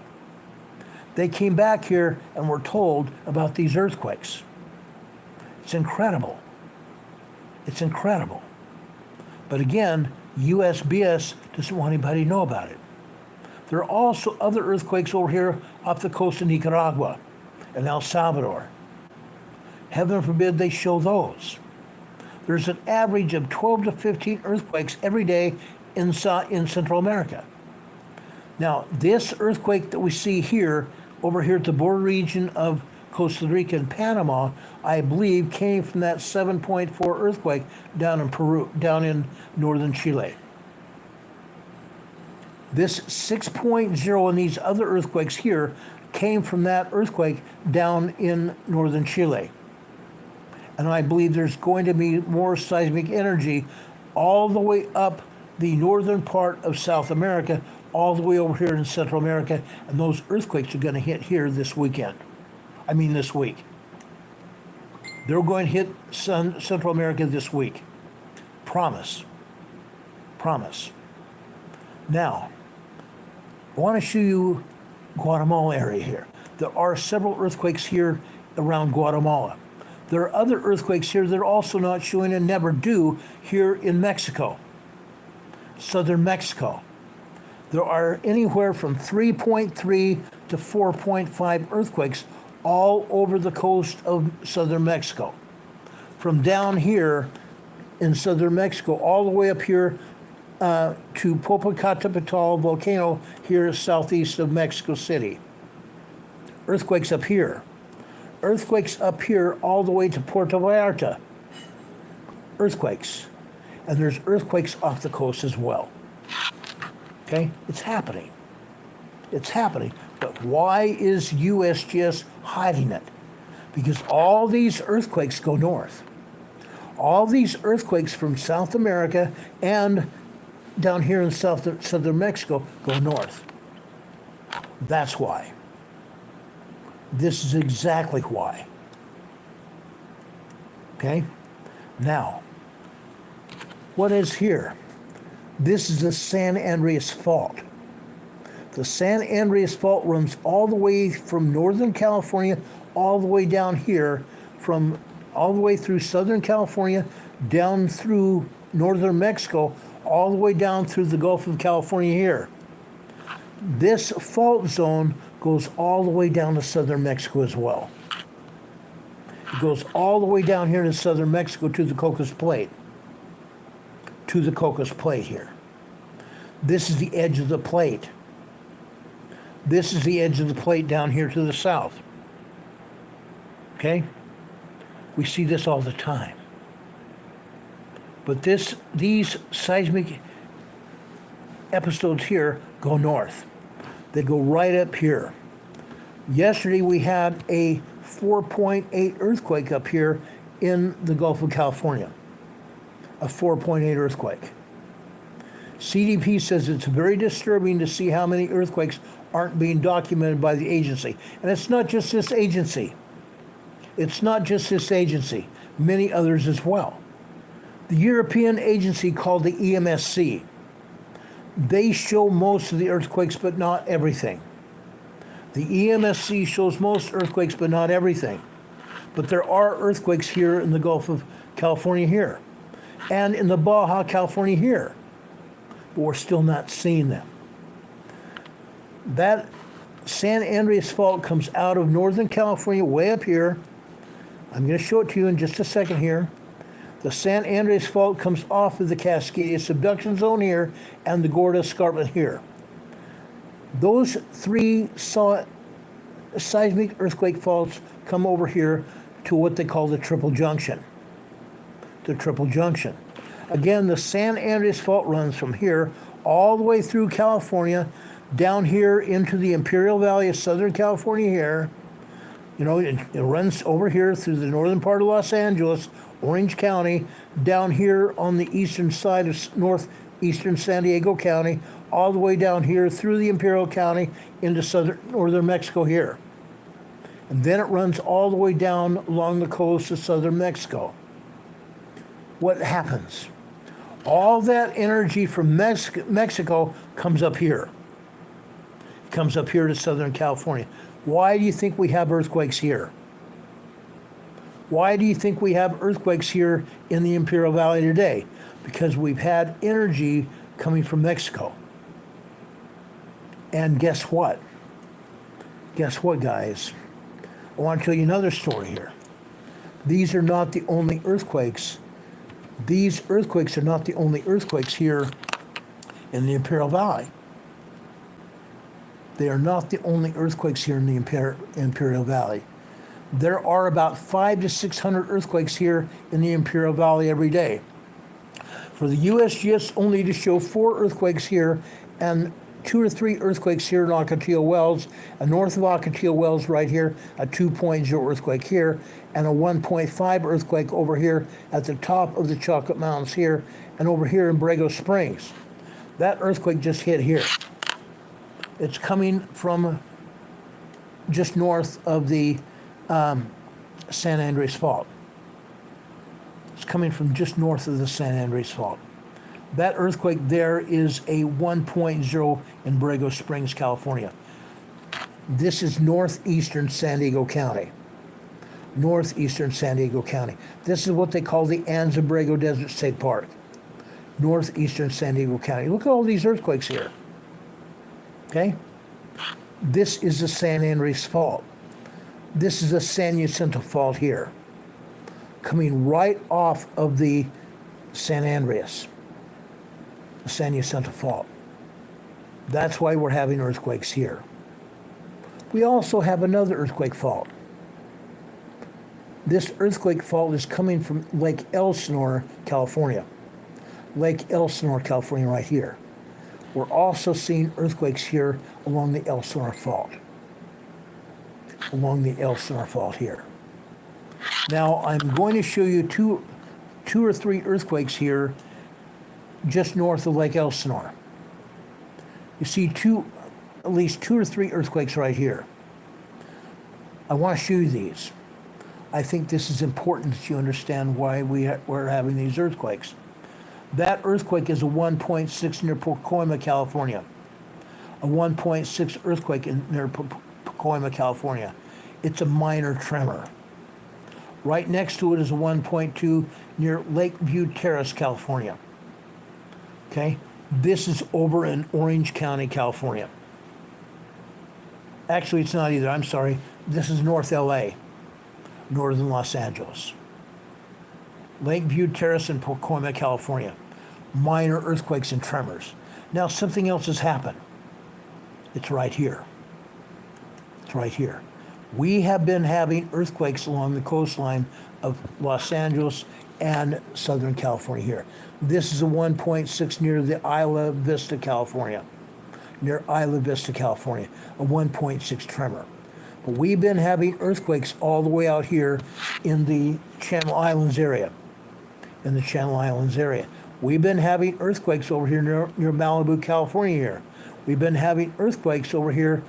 They came back here and were told about these earthquakes. It's incredible. It's incredible. But again, USBS doesn't want anybody to know about it. There are also other earthquakes over here off the coast of Nicaragua and El Salvador. Heaven forbid they show those. There's an average of 12 to 15 earthquakes every day in Central America. Now, this earthquake that we see here, over here at the border region of Costa Rica and Panama, I believe came from that 7.4 earthquake down in Peru, down in northern Chile. This 6.0 and these other earthquakes here came from that earthquake down in northern Chile. And I believe there's going to be more seismic energy all the way up the northern part of South America, all the way over here in Central America, and those earthquakes are going to hit here this weekend. This week. They're going to hit Central America this week. Promise. Promise. Now, I want to show you Guatemala area here. There are several earthquakes here around Guatemala. There are other earthquakes here that are also not showing and never do here in Mexico, southern Mexico. There are anywhere from 3.3 to 4.5 earthquakes all over the coast of southern Mexico. From down here in southern Mexico all the way up here to Popocatépetl volcano here southeast of Mexico City. Earthquakes up here. Earthquakes up here all the way to Puerto Vallarta. Earthquakes. And there's earthquakes off the coast as well. Okay? It's happening. It's happening. But why is USGS hiding it? Because all these earthquakes go north. All these earthquakes from South America and down here in southern Mexico go north. That's why. This is exactly why. Okay? Now, what is here? This is the San Andreas Fault. The San Andreas Fault runs all the way from Northern California, all the way down here, all the way through Southern California, down through Northern Mexico, all the way down through the Gulf of California here. This fault zone goes all the way down to Southern Mexico as well. It goes all the way down here to Southern Mexico to the Cocos Plate. To the Cocos Plate here. This is the edge of the plate. This is the edge of the plate down here to the south. Okay? We see this all the time. But these seismic episodes here go north. They go right up here. Yesterday we had a 4.8 earthquake up here in the Gulf of California. A 4.8 earthquake. CDP says it's very disturbing to see how many earthquakes aren't being documented by the agency. And it's not just this agency. It's not just this agency, many others as well. The European agency called the EMSC, they show most of the earthquakes, but not everything. The EMSC shows most earthquakes, but not everything. But there are earthquakes here in the Gulf of California here, and in the Baja California here, but we're still not seeing them. That San Andreas Fault comes out of Northern California way up here. I'm going to show it to you in just a second here. The San Andreas Fault comes off of the Cascadia subduction zone here and the Gorda Escarpment here. Those three seismic earthquake faults come over here to what they call the triple junction. The triple junction. Again, the San Andreas Fault runs from here all the way through California, down here into the Imperial Valley of Southern California here. You know, it runs over here through the northern part of Los Angeles, Orange County, down here on the eastern side of northeastern San Diego County, all the way down here through the Imperial County into northern Mexico here. And then it runs all the way down along the coast of southern Mexico. What happens? All that energy from Mexico comes up here. It comes up here to Southern California. Why do you think we have earthquakes here? Why do you think we have earthquakes here in the Imperial Valley today? Because we've had energy coming from Mexico. And guess what? Guess what, guys? I want to tell you another story here. These are not the only earthquakes. These earthquakes are not the only earthquakes here in the Imperial Valley. They are not the only earthquakes here in the Imperial Valley. There are about 500 to 600 earthquakes here in the Imperial Valley every day. For the USGS only to show 4 earthquakes here and 2 or 3 earthquakes here in Ocotillo Wells, a north of Ocotillo Wells right here, a 2.0 earthquake here, and a 1.5 earthquake over here at the top of the Chocolate Mountains here, and over here in Borrego Springs. That earthquake just hit here. It's coming from just north of the San Andreas Fault. It's coming from just north of the San Andreas Fault. That earthquake there is a 1.0 in Borrego Springs, California. This is northeastern San Diego County. Northeastern San Diego County. This is what they call the Anza Borrego Desert State Park. Northeastern San Diego County. Look at all these earthquakes here. Okay? This is the San Andreas Fault. This is the San Jacinto Fault here, coming right off of the San Andreas, the San Jacinto Fault. That's why we're having earthquakes here. We also have another earthquake fault. This earthquake fault is coming from Lake Elsinore, California. Lake Elsinore, California, right here. We're also seeing earthquakes here along the Elsinore Fault. Along the Elsinore Fault here. Now, I'm going to show you two or three earthquakes here just north of Lake Elsinore. You see at least 2 or 3 earthquakes right here. I want to show you these. I think this is important that you understand why we're having these earthquakes. That earthquake is a 1.6 near Pacoima, California. A 1.6 earthquake near Pacoima, California. It's a minor tremor. Right next to it is a 1.2 near Lakeview Terrace, California. Okay? This is over in Orange County, California. Actually, it's not either. I'm sorry. This is North LA, northern Los Angeles. Lakeview Terrace in Pacoima, California. Minor earthquakes and tremors. Now, something else has happened. It's right here. It's right here. We have been having earthquakes along the coastline of Los Angeles and Southern California here. This is a 1.6 near the Isla Vista, California. Near Isla Vista, California. A 1.6 tremor. But we've been having earthquakes all the way out here in the Channel Islands area. In the Channel Islands area. We've been having earthquakes over here near Malibu, California here. We've been having earthquakes over here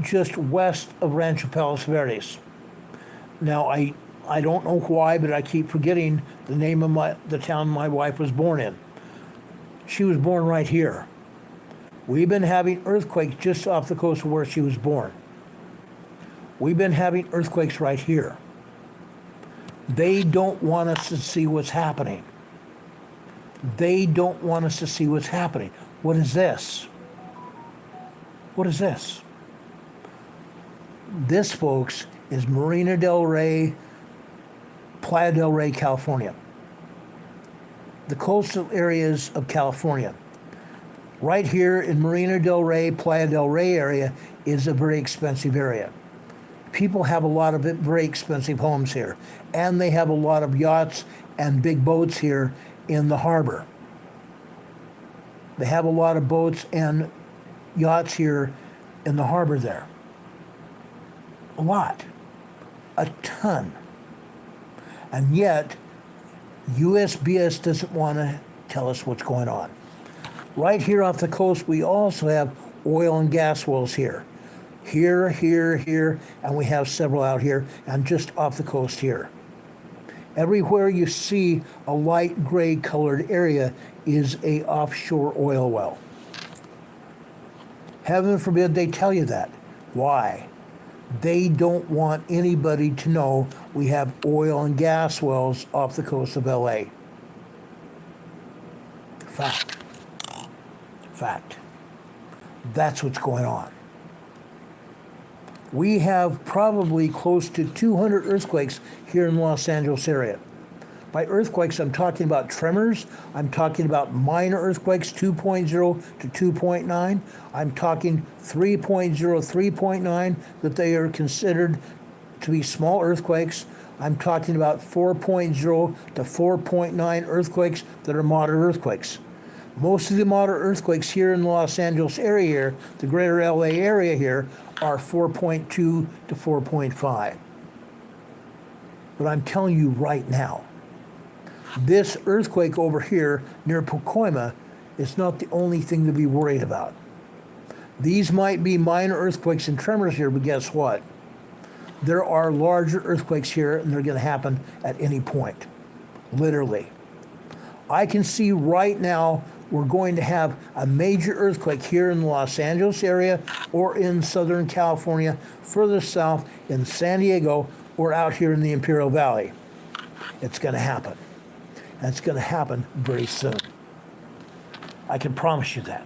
just west of Rancho Palos Verdes. Now, I don't know why, but I keep forgetting the name of the town my wife was born in. She was born right here. We've been having earthquakes just off the coast of where she was born. We've been having earthquakes right here. They don't want us to see what's happening. They don't want us to see what's happening. What is this? What is this? This, folks, is Marina del Rey, Playa del Rey, California. The coastal areas of California. Right here in Marina del Rey, Playa del Rey area is a very expensive area. People have a lot of very expensive homes here, and they have a lot of yachts and big boats here in the harbor. They have a lot of boats and yachts here in the harbor there. A lot. A ton. And yet, USGS doesn't want to tell us what's going on. Right here off the coast, we also have oil and gas wells here. Here, and we have several out here, and just off the coast here. Everywhere you see a light gray colored area is a offshore oil well. Heaven forbid they tell you that. Why? They don't want anybody to know we have oil and gas wells off the coast of LA. Fact. Fact. That's what's going on. We have probably close to 200 earthquakes here in the Los Angeles area. By earthquakes, I'm talking about tremors. I'm talking about minor earthquakes, 2.0 to 2.9. I'm talking 3.0, 3.9, that they are considered to be small earthquakes. I'm talking about 4.0 to 4.9 earthquakes that are moderate earthquakes. Most of the moderate earthquakes here in the Los Angeles area here, the greater LA area here, are 4.2 to 4.5. But I'm telling you right now, this earthquake over here near Pacoima is not the only thing to be worried about. These might be minor earthquakes and tremors here, but guess what? There are larger earthquakes here, and they're going to happen at any point. Literally. I can see right now we're going to have a major earthquake here in the Los Angeles area or in Southern California, further south in San Diego, or out here in the Imperial Valley. It's going to happen. And it's going to happen very soon. I can promise you that.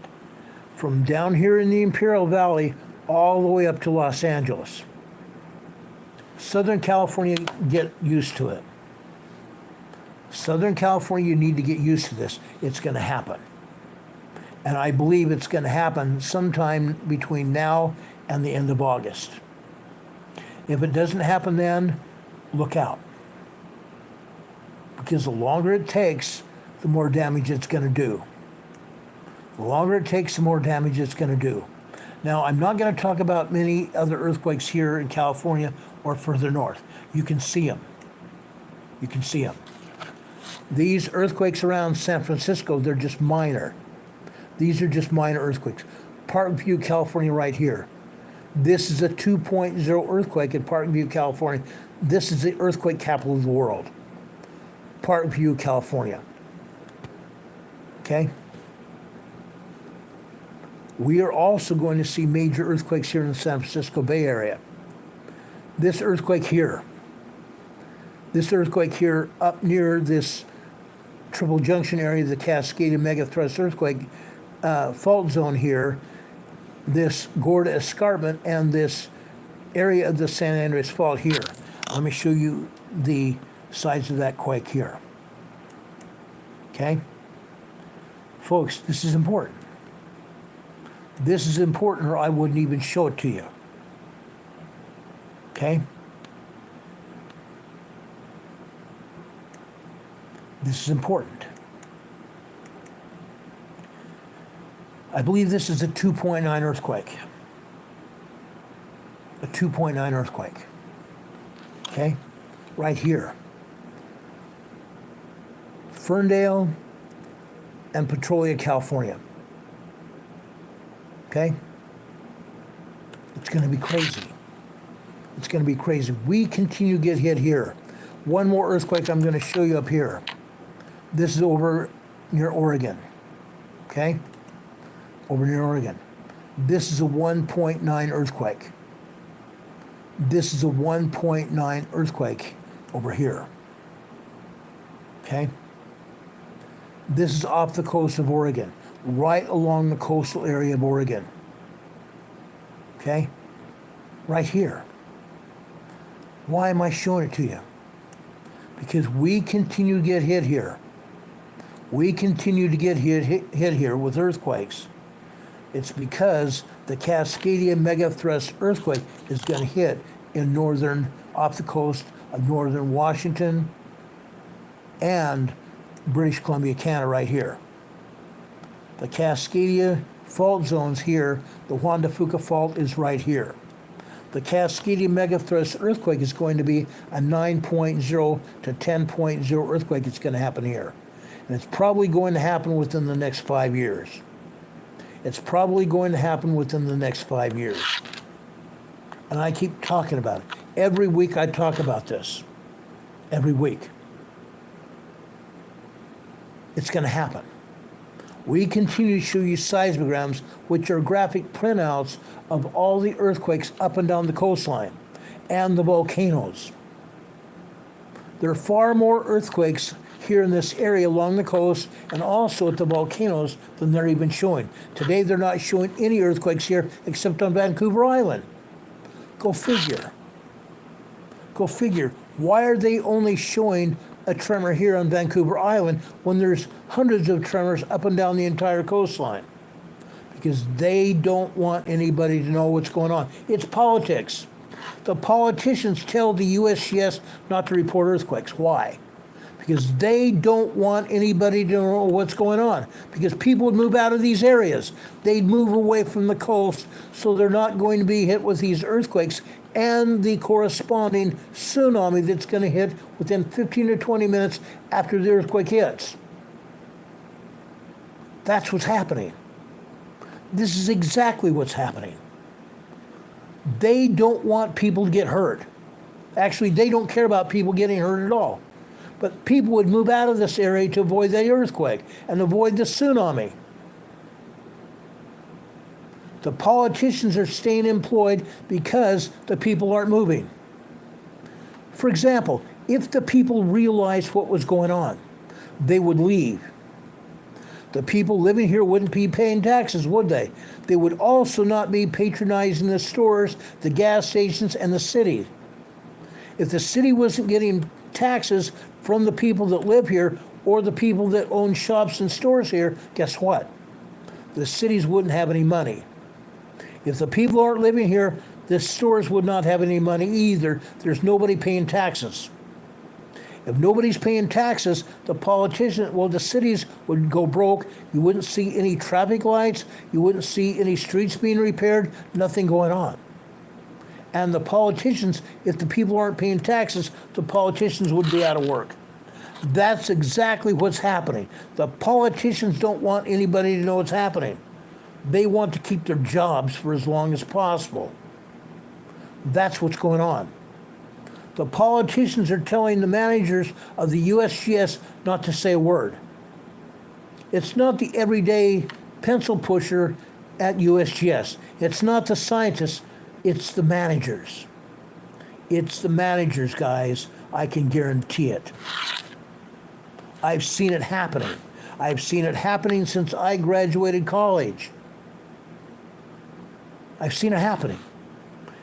From down here in the Imperial Valley all the way up to Los Angeles. Southern California, get used to it. Southern California, you need to get used to this. It's going to happen. And I believe it's going to happen sometime between now and the end of August. If it doesn't happen then, look out. Because the longer it takes, the more damage it's going to do. The longer it takes, the more damage it's going to do. Now, I'm not going to talk about many other earthquakes here in California or further north. You can see them. You can see them. These earthquakes around San Francisco, they're just minor. These are just minor earthquakes. Parkview, California, right here. This is a 2.0 earthquake in Parkview, California. This is the earthquake capital of the world. Parkview, California. Okay? We are also going to see major earthquakes here in the San Francisco Bay Area. This earthquake here up near this Triple Junction area, the Cascade Megathrust earthquake fault zone here, this Gorda Escarpment, and this area of the San Andreas Fault here. Let me show you the size of that quake here. Okay? Folks, this is important. This is important, or I wouldn't even show it to you. Okay? This is important. I believe this is a 2.9 earthquake. A 2.9 earthquake. Okay? Right here. Ferndale and Petrolia, California. Okay? It's going to be crazy. It's going to be crazy. We continue to get hit here. One more earthquake I'm going to show you up here. This is over near Oregon. Okay? Over near Oregon. This is a 1.9 earthquake. This is a 1.9 earthquake over here. Okay? This is off the coast of Oregon, right along the coastal area of Oregon. Okay? Right here. Why am I showing it to you? Because we continue to get hit here. We continue to get hit here with earthquakes. It's because the Cascadia megathrust earthquake is going to hit in off the coast of northern Washington and British Columbia, Canada, right here. The Cascadia fault zone's here. The Juan de Fuca fault is right here. The Cascadia megathrust earthquake is going to be a 9.0 to 10.0 earthquake. It's going to happen here. And it's probably going to happen within the next 5 years. It's probably going to happen within the next 5 years. And I keep talking about it. Every week I talk about this. Every week. It's going to happen. We continue to show you seismograms, which are graphic printouts of all the earthquakes up and down the coastline and the volcanoes. There are far more earthquakes here in this area along the coast and also at the volcanoes than they're even showing. Today they're not showing any earthquakes here except on Vancouver Island. Go figure. Go figure. Why are they only showing a tremor here on Vancouver Island when there's hundreds of tremors up and down the entire coastline? Because they don't want anybody to know what's going on. It's politics. The politicians tell the USGS not to report earthquakes. Why? Because they don't want anybody to know what's going on. Because people would move out of these areas. They'd move away from the coast, so they're not going to be hit with these earthquakes and the corresponding tsunami that's going to hit within 15 to 20 minutes after the earthquake hits. That's what's happening. This is exactly what's happening. They don't want people to get hurt. Actually, they don't care about people getting hurt at all. But people would move out of this area to avoid the earthquake and avoid the tsunami. The politicians are staying employed because the people aren't moving. For example, if the people realized what was going on, they would leave. The people living here wouldn't be paying taxes, would they? They would also not be patronizing the stores, the gas stations, and the city. If the city wasn't getting taxes from the people that live here or the people that own shops and stores here, guess what? The cities wouldn't have any money. If the people aren't living here, the stores would not have any money either. There's nobody paying taxes. If nobody's paying taxes, the cities would go broke. You wouldn't see any traffic lights. You wouldn't see any streets being repaired. Nothing going on. And the politicians, if the people aren't paying taxes, the politicians would be out of work. That's exactly what's happening. The politicians don't want anybody to know what's happening. They want to keep their jobs for as long as possible. That's what's going on. The politicians are telling the managers of the USGS not to say a word. It's not the everyday pencil pusher at USGS. It's not the scientists. It's the managers. It's the managers, guys. I can guarantee it. I've seen it happening. I've seen it happening since I graduated college. I've seen it happening.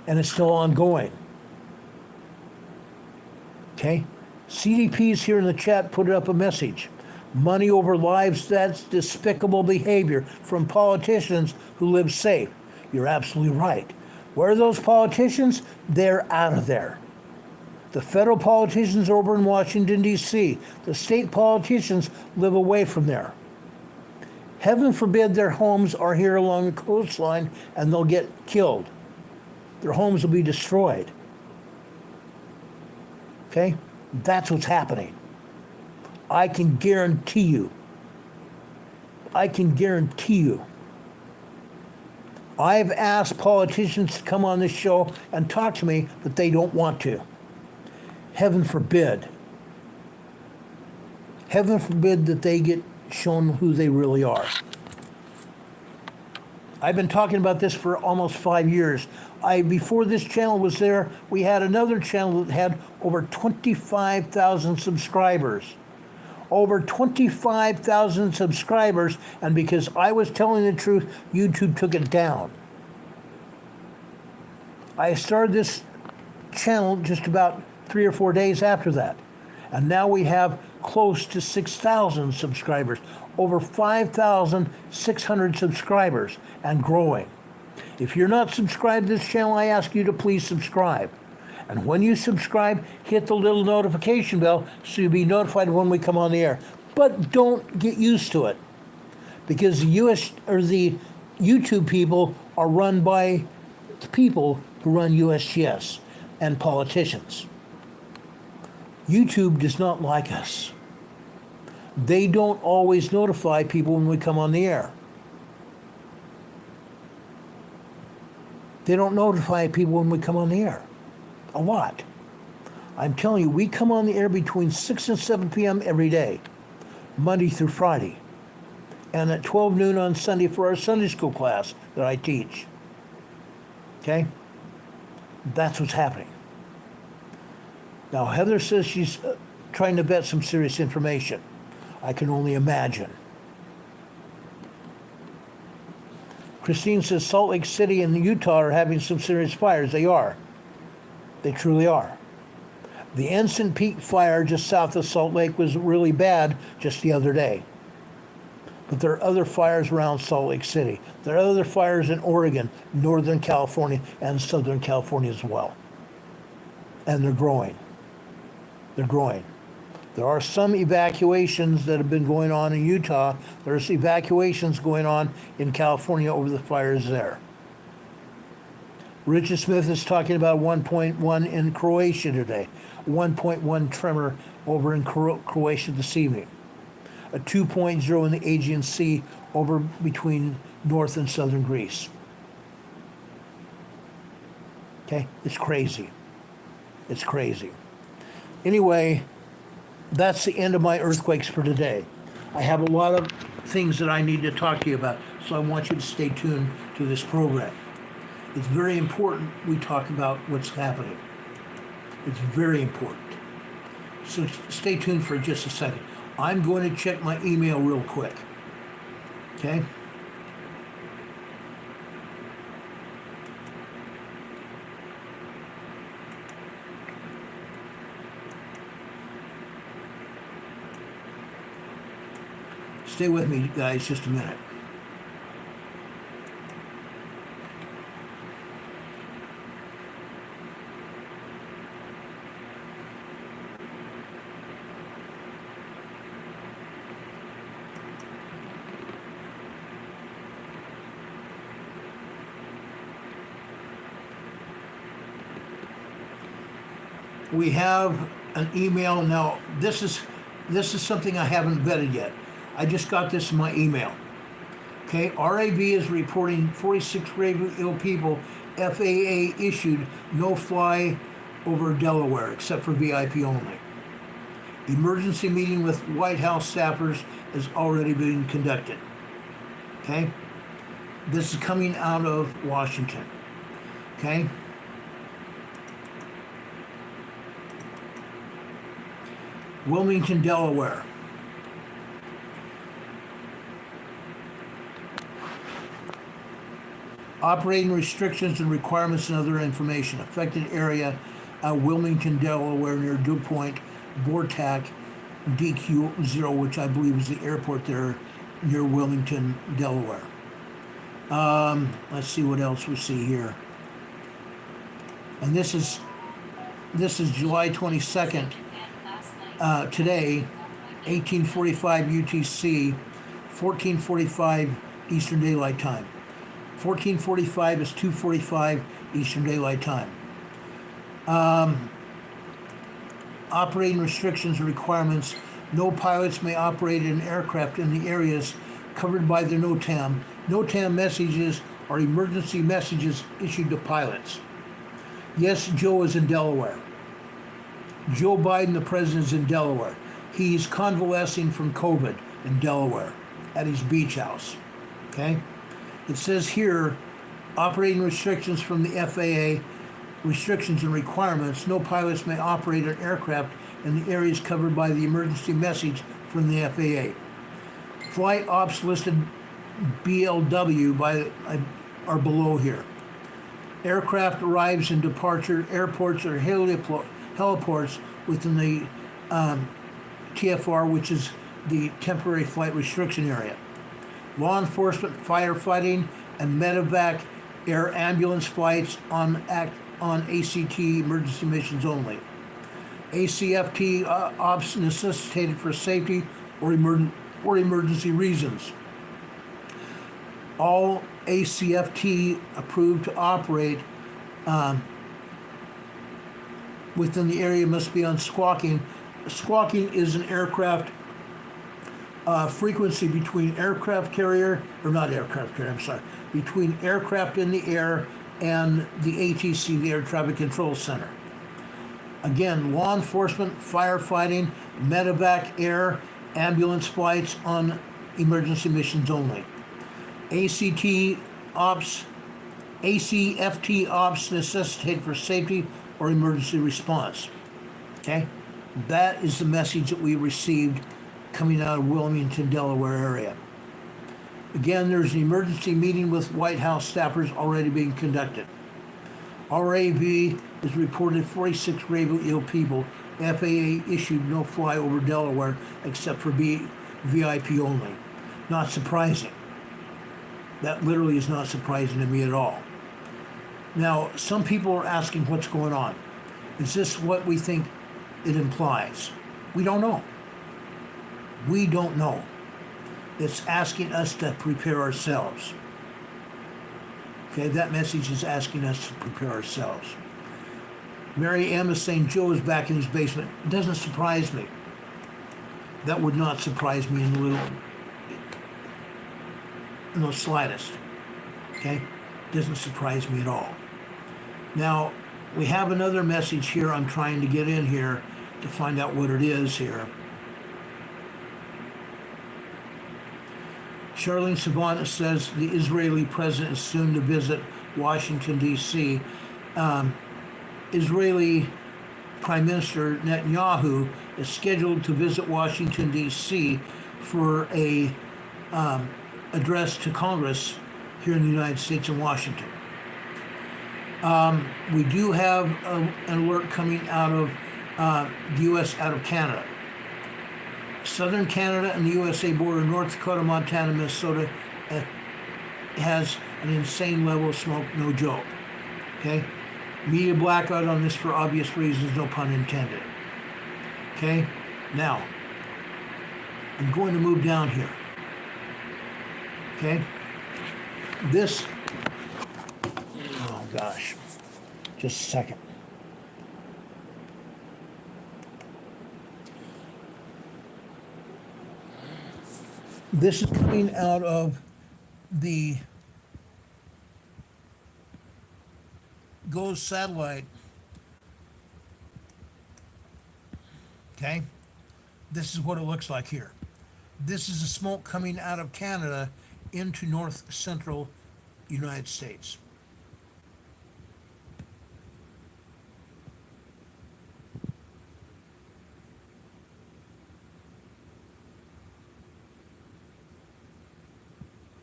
And it's still ongoing. Okay? CDP's here in the chat put up a message. Money over lives, that's despicable behavior from politicians who live safe. You're absolutely right. Where are those politicians? They're out of there. The federal politicians are over in Washington, D.C. The state politicians live away from there. Heaven forbid their homes are here along the coastline and they'll get killed. Their homes will be destroyed. Okay? That's what's happening. I can guarantee you. I can guarantee you. I've asked politicians to come on this show and talk to me, but they don't want to. Heaven forbid. Heaven forbid that they get shown who they really are. I've been talking about this for almost 5 years. Before this channel was there, we had another channel that had over 25,000 subscribers. Over 25,000 subscribers, and because I was telling the truth, YouTube took it down. I started this channel just about 3 or 4 days after that, and now we have close to 6,000 subscribers, over 5,600 subscribers, and growing. If you're not subscribed to this channel, I ask you to please subscribe. And when you subscribe, hit the little notification bell so you'll be notified when we come on the air. But don't get used to it, because the YouTube people are run by the people who run USGS and politicians. YouTube does not like us. They don't always notify people when we come on the air. They don't notify people when we come on the air. A lot. I'm telling you, we come on the air between 6 and 7 p.m. every day, Monday through Friday, and at 12 noon on Sunday for our Sunday school class that I teach. Okay? That's what's happening. Now, Heather says she's trying to vet some serious information. I can only imagine. Christine says Salt Lake City and Utah are having some serious fires. They are. They truly are. The Ensign Peak fire just south of Salt Lake was really bad just the other day. But there are other fires around Salt Lake City. There are other fires in Oregon, Northern California, and Southern California as well. And they're growing. They're growing. There are some evacuations that have been going on in Utah. There's evacuations going on in California over the fires there. Richard Smith is talking about 1.1 in Croatia today. 1.1 tremor over in Croatia this evening. A 2.0 in the Aegean Sea over between north and southern Greece. Okay? It's crazy. It's crazy. Anyway, that's the end of my earthquakes for today. I have a lot of things that I need to talk to you about, so I want you to stay tuned to this program. It's very important we talk about what's happening. It's very important. So stay tuned for just a second. I'm going to check my email real quick. Okay? Stay with me, guys, just a minute. We have an email now. This is something I haven't vetted yet. I just got this in my email. Okay, RAB is reporting 46 gravely ill people. FAA issued no fly over Delaware except for VIP only. Emergency meeting with White House staffers is already being conducted. Okay, this is coming out of Washington. Okay. Wilmington, Delaware. Operating restrictions and requirements and other information. Affected area, Wilmington, Delaware, near DuPont, Bortac, DQ0, which I believe is the airport there near Wilmington, Delaware. Let's see what else we see here. And this is July 22nd. Today, 1845 UTC, 1445 Eastern Daylight Time. 1445 is 2:45 Eastern Daylight Time. Operating restrictions and requirements. No pilots may operate an aircraft in the areas covered by the NOTAM. NOTAM messages are emergency messages issued to pilots. Yes, Joe is in Delaware. Joe Biden, the president, is in Delaware. He's convalescing from COVID in Delaware at his beach house. Okay? It says here, operating restrictions from the FAA, restrictions and requirements. No pilots may operate an aircraft in the areas covered by the emergency message from the FAA. Flight ops listed BLW are below here. Aircraft arrives in departure airports or heliports within the TFR, which is the temporary flight restriction area. Law enforcement, firefighting, and medevac air ambulance flights on ACT emergency missions only. ACFT ops necessitated for safety or emergency reasons. All ACFT approved to operate within the area must be on squawking. Squawking is an aircraft frequency between between aircraft in the air and the ATC, the Air Traffic Control Center. Again, law enforcement, firefighting, medevac air, ambulance flights on emergency missions only. ACFT ops necessitate for safety or emergency response. Okay? That is the message that we received coming out of Wilmington, Delaware area. Again, there's an emergency meeting with White House staffers already being conducted. RAV has reported 46 gravely ill people. FAA issued no fly over Delaware except for VIP only. Not surprising. That literally is not surprising to me at all. Now, some people are asking what's going on. Is this what we think it implies? We don't know. We don't know. It's asking us to prepare ourselves. Okay, that message is asking us to prepare ourselves. Mary M is saying Joe is back in his basement. It doesn't surprise me. That would not surprise me in the slightest. Okay? Doesn't surprise me at all. Now, we have another message here I'm trying to get in here to find out what it is here. Charlene Savant says the Israeli president is soon to visit Washington, D.C. Israeli Prime Minister Netanyahu is scheduled to visit Washington, D.C. for a address to Congress here in the United States in Washington. We do have an alert coming out of the U.S., out of Canada. Southern Canada and the USA border, North Dakota, Montana, Minnesota, has an insane level of smoke, no joke. Okay? Media blackout on this for obvious reasons, no pun intended. Okay? Now, I'm going to move down here. Okay? This, oh gosh, just a second. This is coming out of the GOES satellite. Okay? This is what it looks like here. This is the smoke coming out of Canada into north central United States.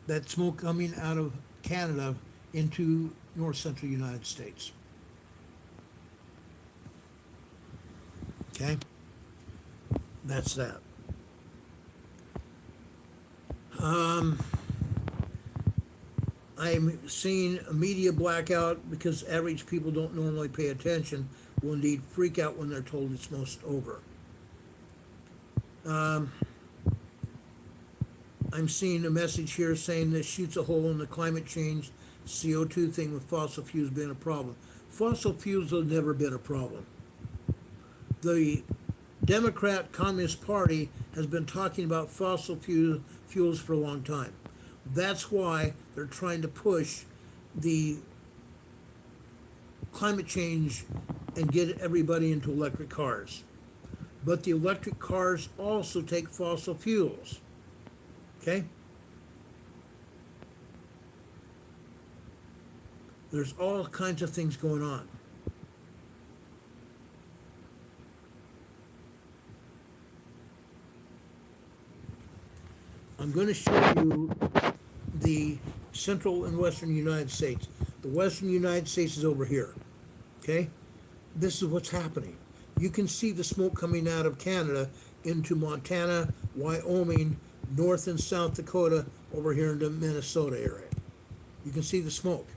That smoke coming out of Canada into north central United States. Okay? That's that. I'm seeing a media blackout because average people don't normally pay attention, will indeed freak out when they're told it's most over. I'm seeing a message here saying this shoots a hole in the climate change CO2 thing with fossil fuels being a problem. Fossil fuels have never been a problem. The Democrat Communist Party has been talking about fossil fuels for a long time. That's why they're trying to push the climate change and get everybody into electric cars. But the electric cars also take fossil fuels. Okay? There's all kinds of things going on. I'm going to show you the central and western United States. The western United States is over here. Okay? This is what's happening. You can see the smoke coming out of Canada into Montana, Wyoming, North and South Dakota, over here in the Minnesota area. You can see the smoke.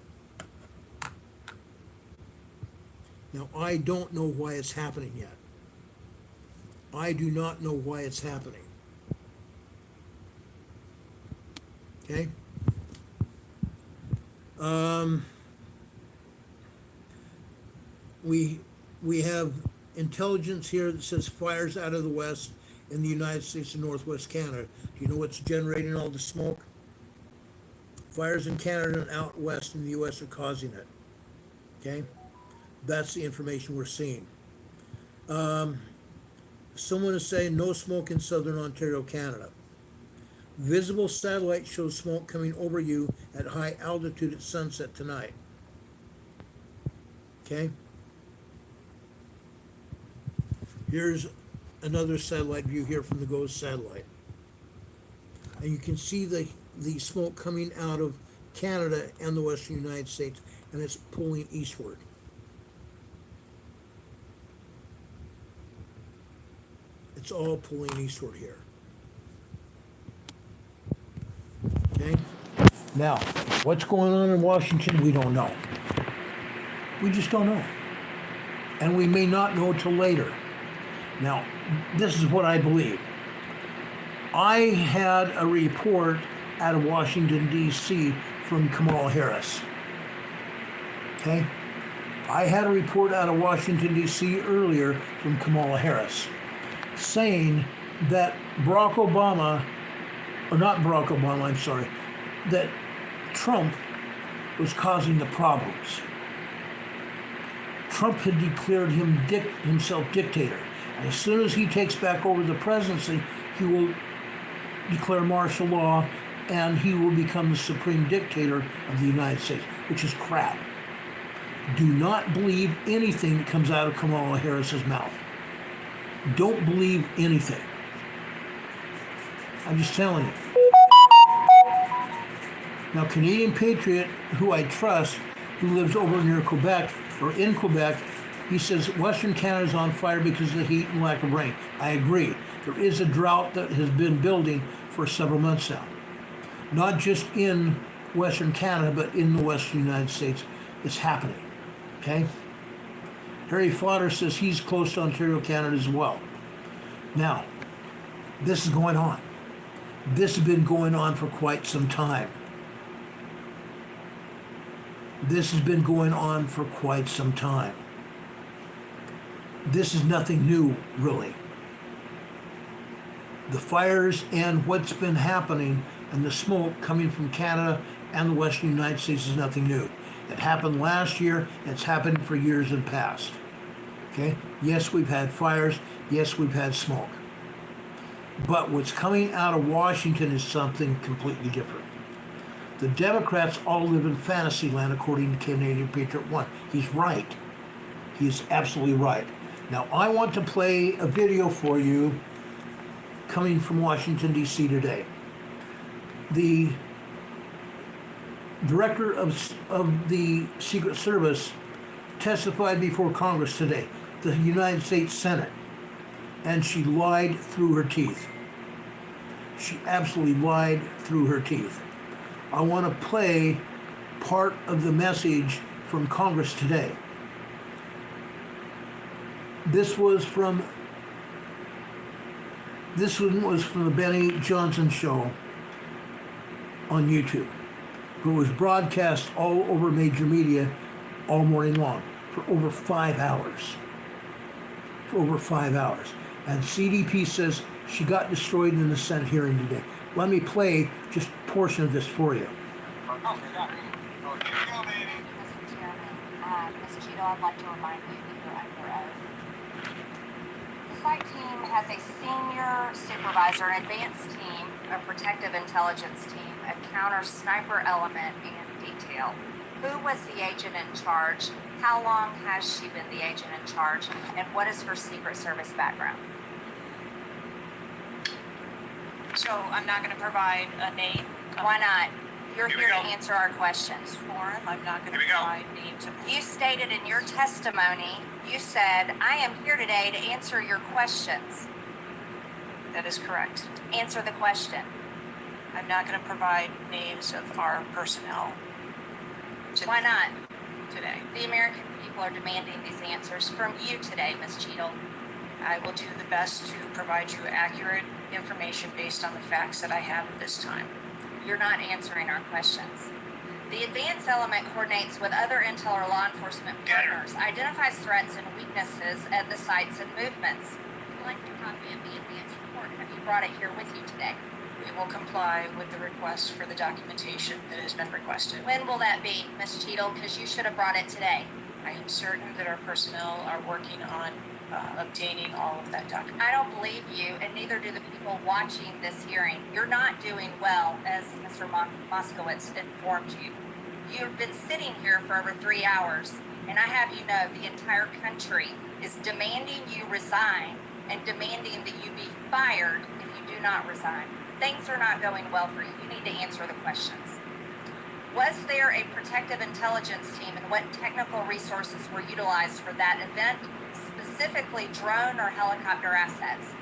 Now, I don't know why it's happening yet. I do not know why it's happening. Okay? We have intelligence here that says fires out of the west in the United States and Northwest Canada. Do you know what's generating all the smoke? Fires in Canada and out west in the U.S. are causing it. Okay? That's the information we're seeing. Someone is saying no smoke in southern Ontario, Canada. Visible satellite shows smoke coming over you at high altitude at sunset tonight. Okay? Here's another satellite view here from the GOES satellite. And you can see the smoke coming out of Canada and the western United States, and it's pulling eastward. It's all pulling eastward here. Okay? Now, what's going on in Washington, we don't know. We just don't know. And we may not know till later. Now, this is what I believe. I had a report out of Washington, D.C. from Kamala Harris. Okay? I had a report out of Washington, D.C. earlier from Kamala Harris saying that that Trump was causing the problems. Trump had declared himself dictator. And as soon as he takes back over the presidency, he will declare martial law and he will become the supreme dictator of the United States, which is crap. Do not believe anything that comes out of Kamala Harris's mouth. Don't believe anything. I'm just telling you. Now, Canadian Patriot, who I trust, who lives over near Quebec, or in Quebec, he says Western Canada is on fire because of the heat and lack of rain. I agree. There is a drought that has been building for several months now. Not just in Western Canada, but in the Western United States. It's happening. Okay? Harry Fodder says he's close to Ontario, Canada as well. Now, this is going on. This has been going on for quite some time. This has been going on for quite some time. This is nothing new, really. The fires and what's been happening and the smoke coming from Canada and the Western United States is nothing new. It happened last year, and it's happened for years in past. Okay? Yes, we've had fires. Yes, we've had smoke. But what's coming out of Washington is something completely different. The Democrats all live in fantasy land, according to Canadian Patriot 1. He's right. He's absolutely right. Now, I want to play a video for you coming from Washington, D.C. today. The director of the Secret Service testified before Congress today, the United States Senate, and she lied through her teeth. She absolutely lied through her teeth. I want to play part of the message from Congress today. This one was from the Benny Johnson show on YouTube, who was broadcast all over major media all morning long for over 5 hours. For over 5 hours. And CDP says she got destroyed in the Senate hearing today. Let me play just a portion of this for you. Ms. Cheadle, I'd like to remind you that you're under oath. The site team has a senior supervisor, an advanced team, a protective intelligence team, a counter sniper element, and detail. Who was the agent in charge? How long has she been the agent in charge? And what is her Secret Service background? So I'm not going to provide a name. Why not? You're here to answer our questions. Lauren, I'm not going to provide names. You stated in your testimony, you said, I am here today to answer your questions. That is correct. Answer the question. I'm not going to provide names of our personnel. Why not? Today. The American people are demanding these answers from you today, Ms. Cheadle. I will do the best to provide you accurate information based on the facts that I have at this time. You're not answering our questions. The advanced element coordinates with other intel or law enforcement partners, identifies threats and weaknesses at the sites and movements. Would you like a copy of the advanced report? Have you brought it here with you today? We will comply with the request for the documentation that has been requested. When will that be, Ms. Cheadle? Because you should have brought it today. I am certain that our personnel are working on obtaining all of that document. I don't believe you, and neither do the people watching this hearing. You're not doing well, as Mr. Moskowitz informed you. You've been sitting here for over 3 hours, and I have you know the entire country is demanding you resign and demanding that you be fired if you do not resign. Things are not going well for you. You need to answer the questions. Was there a protective intelligence team, and what technical resources were utilized for that event, specifically drone or helicopter assets?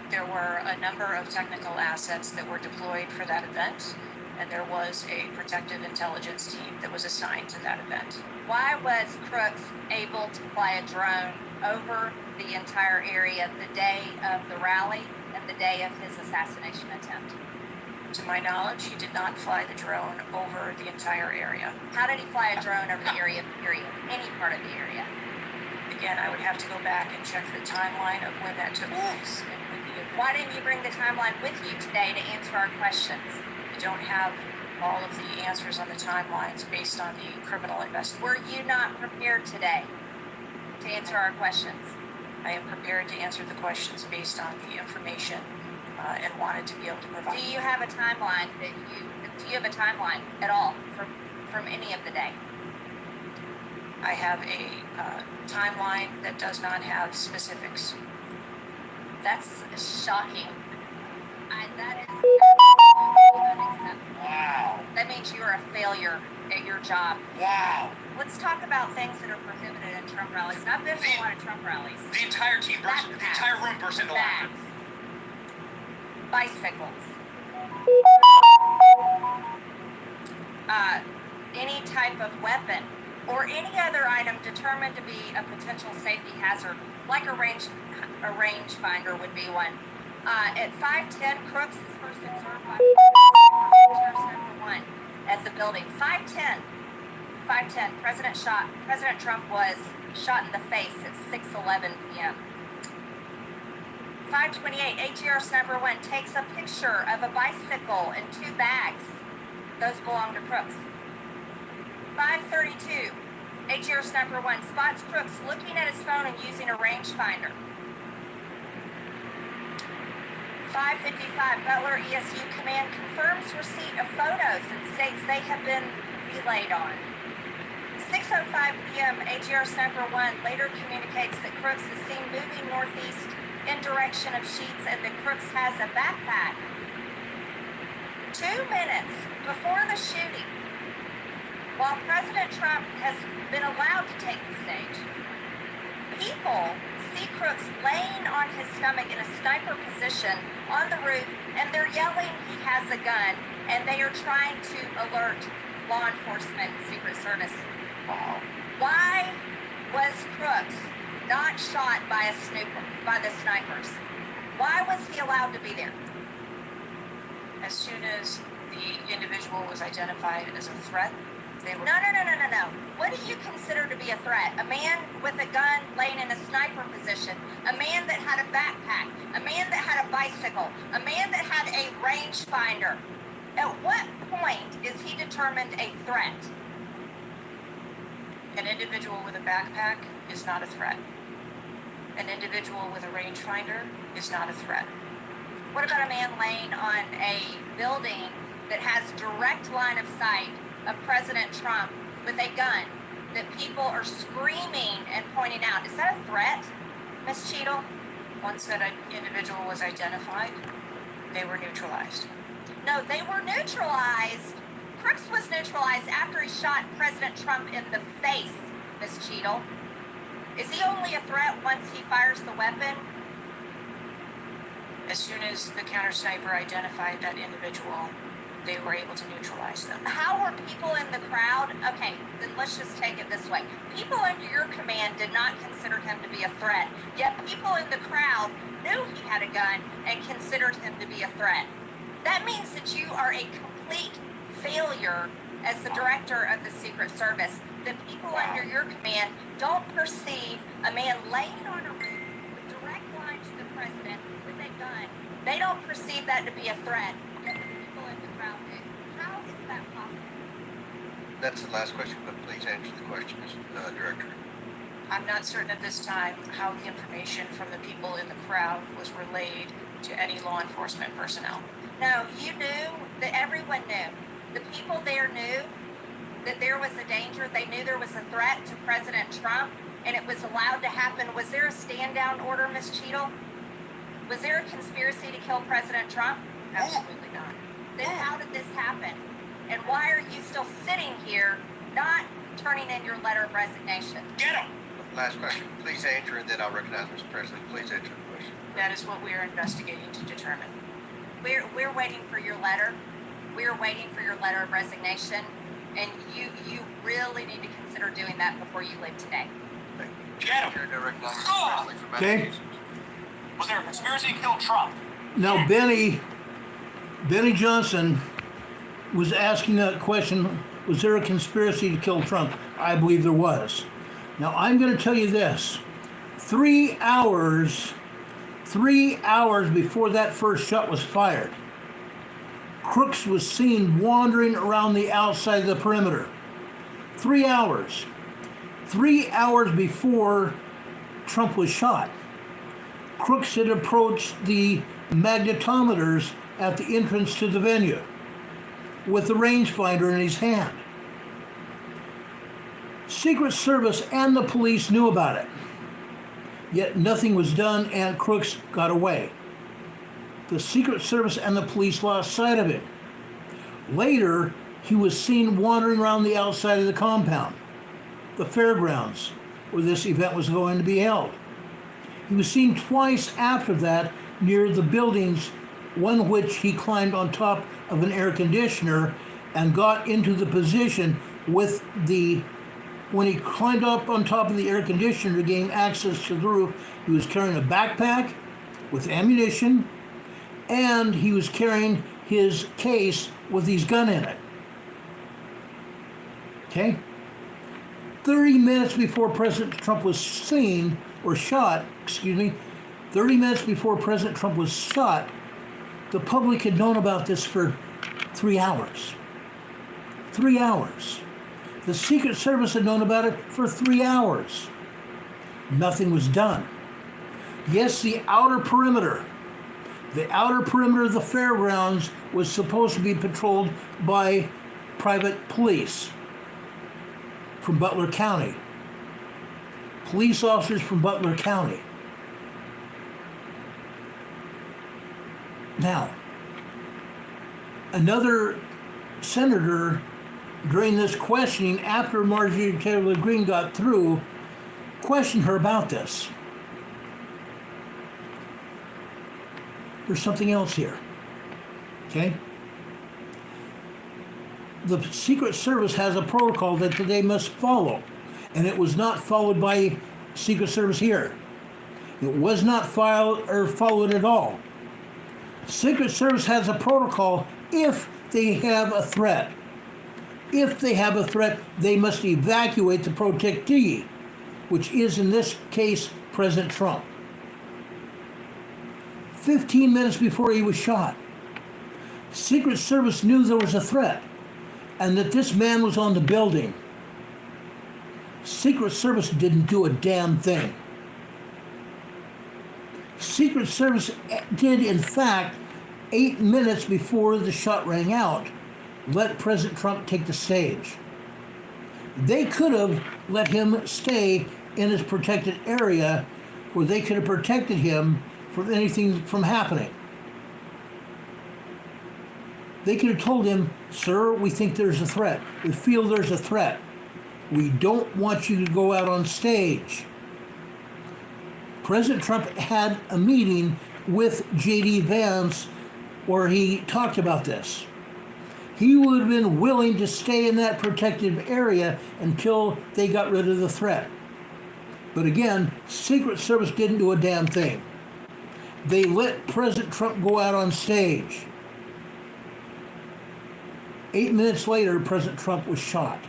There were a number of technical assets that were deployed for that event, and there was a protective intelligence team that was assigned to that event. Why was Crooks able to fly a drone over the entire area the day of the rally and the day of his assassination attempt? To my knowledge, he did not fly the drone over the entire area. How did he fly a drone over the area, period? Any part of the area? Again, I would have to go back and check the timeline of when that took place. Why didn't you bring the timeline with you today to answer our questions? We don't have all of the answers on the timelines based on the criminal investigation. Were you not prepared today to answer our questions? I am prepared to answer the questions based on the information and wanted to be able to provide. Do you have a timeline do you have a timeline at all from any of the day? I have a timeline that does not have specifics. That's shocking. That is unacceptable. Wow. That means you are a failure at your job. Wow. Let's talk about things that are prohibited in Trump rallies. And I've been to a lot of Trump rallies. The entire team burst, the entire room burst into laughter. Bicycles. Any type of weapon or any other item determined to be a potential safety hazard, like a rangefinder would be one. At 5:10, Crooks is first observed by number 1 at the building. 5:10, President Trump was shot in the face at 6:11 p.m. 5:28, ATR Sniper 1 takes a picture of a bicycle and 2 bags. Those belong to Crooks. 5:32, ATR Sniper 1 spots Crooks looking at his phone and using a rangefinder. 5:55, Butler ESU Command confirms receipt of photos and states they have been relayed on. 6:05 p.m., ATR Sniper 1 later communicates that Crooks is seen moving northeast in direction of Sheets and that Crooks has a backpack. 2 minutes before the shooting, while President Trump has been allowed to take the stage, people see Crooks laying on his stomach in a sniper position on the roof, and they're yelling he has a gun, and they are trying to alert law enforcement and Secret Service. Why was Crooks not shot by the snipers? Why was he allowed to be there? As soon as the individual was identified as a threat, they were... No. What do you consider to be a threat? A man with a gun laying in a sniper position, a man that had a backpack, a man that had a bicycle, a man that had a rangefinder. At what point is he determined a threat? An individual with a backpack is not a threat. An individual with a rangefinder is not a threat. What about a man laying on a building that has direct line of sight of President Trump with a gun that people are screaming and pointing out? Is that a threat, Ms. Cheadle? Once that individual was identified, they were neutralized. No, they were neutralized. Crooks was neutralized after he shot President Trump in the face, Ms. Cheadle. Is he only a threat once he fires the weapon? As soon as the counter sniper identified that individual, they were able to neutralize them. How were people in the crowd? Okay, then let's just take it this way. People under your command did not consider him to be a threat, yet people in the crowd knew he had a gun and considered him to be a threat. That means that you are a complete failure as the director of the Secret Service. The people under your command don't perceive a man laying on a roof with direct line to the president with a gun. They don't perceive that to be a threat, yet the people in the crowd do. How is that possible? That's the last question, but please answer the question, Director. I'm not certain at this time how the information from the people in the crowd was relayed to any law enforcement personnel. No, you knew that everyone knew. The people there knew that there was a danger. They knew there was a threat to President Trump, and it was allowed to happen. Was there a stand-down order, Ms. Cheadle? Was there a conspiracy to kill President Trump? Absolutely not. Then how did this happen? And why are you still sitting here not turning in your letter of resignation? Get him! Last question. Please answer, and then I'll recognize Mr. President. Please answer the question. That is what we are investigating to determine. We're waiting for your letter. We're waiting for your letter of resignation, and you really need to consider doing that before you leave today. Thank you. Get him! Chair, now recognize Mr. Oh! President for Okay. Massachusetts. Was there a conspiracy to kill Trump? Now, Benny Johnson was asking that question, was there a conspiracy to kill Trump? I believe there was. Now, I'm going to tell you this. 3 hours before that first shot was fired, Crooks was seen wandering around the outside of the perimeter. 3 hours. 3 hours before Trump was shot, Crooks had approached the magnetometers at the entrance to the venue with the rangefinder in his hand. Secret Service and the police knew about it, yet nothing was done and Crooks got away. The Secret Service and the police lost sight of him. Later, he was seen wandering around the outside of the compound, the fairgrounds, where this event was going to be held. He was seen twice after that near the buildings, one which he climbed on top of an air conditioner and got into the position with when he climbed up on top of the air conditioner to gain access to the roof, he was carrying a backpack with ammunition, and he was carrying his case with his gun in it. Okay? 30 minutes before President Trump was seen, or shot, 30 minutes before President Trump was shot, the public had known about this for 3 hours. 3 hours. The Secret Service had known about it for 3 hours. Nothing was done. Yes, the outer perimeter of the fairgrounds was supposed to be patrolled by private police from Butler County. Police officers from Butler County. Now, another senator during this questioning, after Marjorie Taylor Greene got through, questioned her about this. There's something else here. Okay? The Secret Service has a protocol that they must follow, and it was not followed by Secret Service here. It was not followed at all. Secret Service has a protocol if they have a threat. If they have a threat, they must evacuate the protectee, which is in this case President Trump. 15 minutes before he was shot, Secret Service knew there was a threat and that this man was on the building. Secret Service didn't do a damn thing. Secret Service did, in fact, 8 minutes before the shot rang out, let President Trump take the stage. They could have let him stay in his protected area where they could have protected him from anything from happening. They could have told him, sir, we think there's a threat. We feel there's a threat. We don't want you to go out on stage. President Trump had a meeting with J.D. Vance where he talked about this. He would have been willing to stay in that protected area until they got rid of the threat. But again, Secret Service didn't do a damn thing. They let President Trump go out on stage. 8 minutes later, President Trump was shot.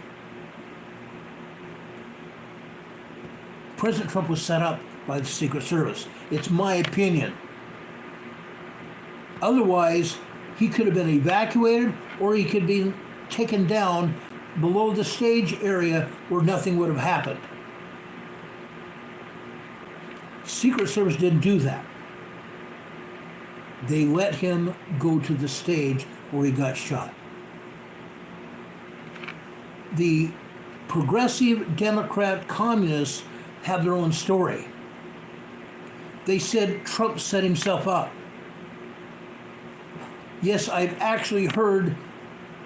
President Trump was set up by the Secret Service. It's my opinion. Otherwise, he could have been evacuated or he could be taken down below the stage area where nothing would have happened. Secret Service didn't do that. They let him go to the stage where he got shot. The progressive Democrat communists have their own story. They said Trump set himself up. Yes, I've actually heard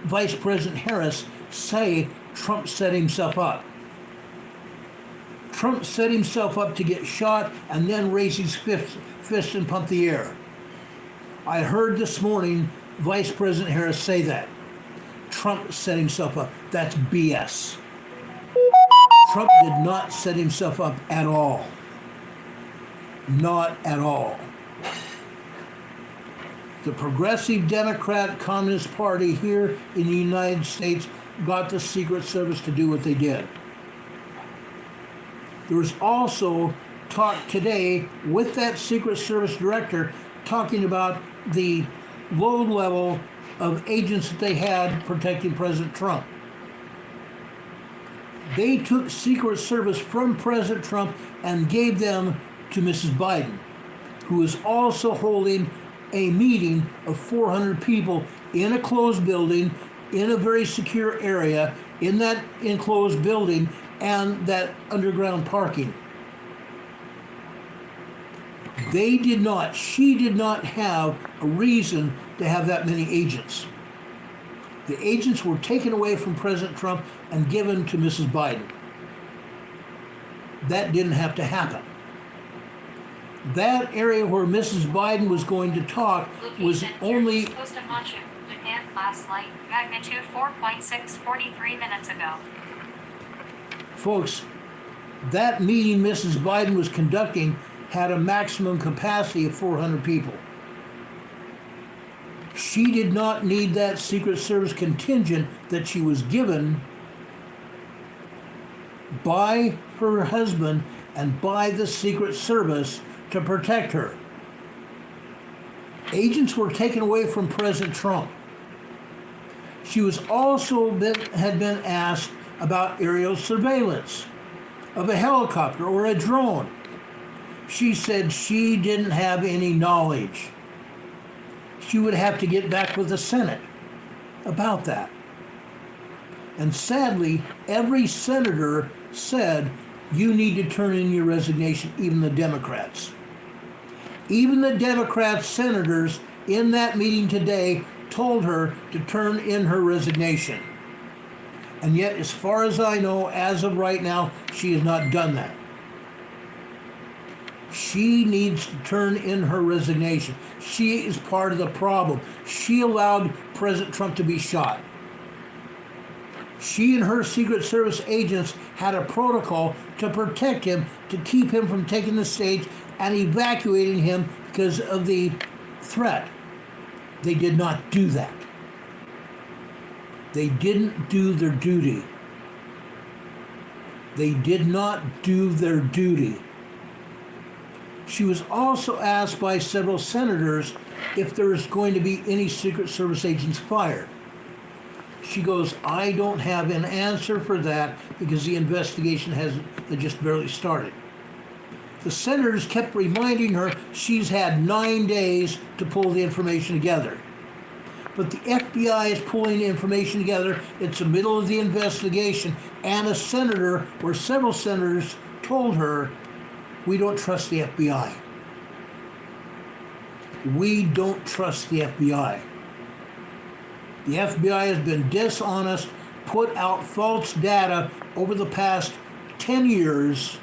Vice President Harris say Trump set himself up. Trump set himself up to get shot and then raise his fist and pump the air. I heard this morning Vice President Harris say that. Trump set himself up. That's BS. Trump did not set himself up at all. Not at all. The Progressive Democrat Communist Party here in the United States got the Secret Service to do what they did. There was also talk today with that Secret Service director talking about the low level of agents that they had protecting President Trump. They took Secret Service from President Trump and gave them to Mrs. Biden, who is also holding a meeting of 400 people in a closed building, in a very secure area, in that enclosed building, and that underground parking. She did not have a reason to have that many agents. The agents were taken away from President Trump and given to Mrs. Biden. That didn't have to happen. That area where Mrs. Biden was going to talk was only... Last light, magnitude 4.6, 43 minutes ago. Folks, that meeting Mrs. Biden was conducting had a maximum capacity of 400 people. She did not need that Secret Service contingent that she was given by her husband and by the Secret Service to protect her. Agents were taken away from President Trump. She was also had been asked about aerial surveillance of a helicopter or a drone. She said she didn't have any knowledge. She would have to get back with the Senate about that. And sadly, every senator said, you need to turn in your resignation, even the Democrats. Even the Democrat senators in that meeting today told her to turn in her resignation. And yet, as far as I know, as of right now, she has not done that. She needs to turn in her resignation. She is part of the problem. She allowed President Trump to be shot. She and her Secret Service agents had a protocol to protect him, to keep him from taking the stage and evacuating him because of the threat. They did not do that. They didn't do their duty. They did not do their duty. She was also asked by several senators if there is going to be any Secret Service agents fired. She goes, I don't have an answer for that because the investigation had just barely started. The senators kept reminding her she's had 9 days to pull the information together. But the FBI is pulling the information together. It's the middle of the investigation, and a senator, or several senators, told her, we don't trust the FBI. We don't trust the FBI. The FBI has been dishonest, put out false data over the past 10 years,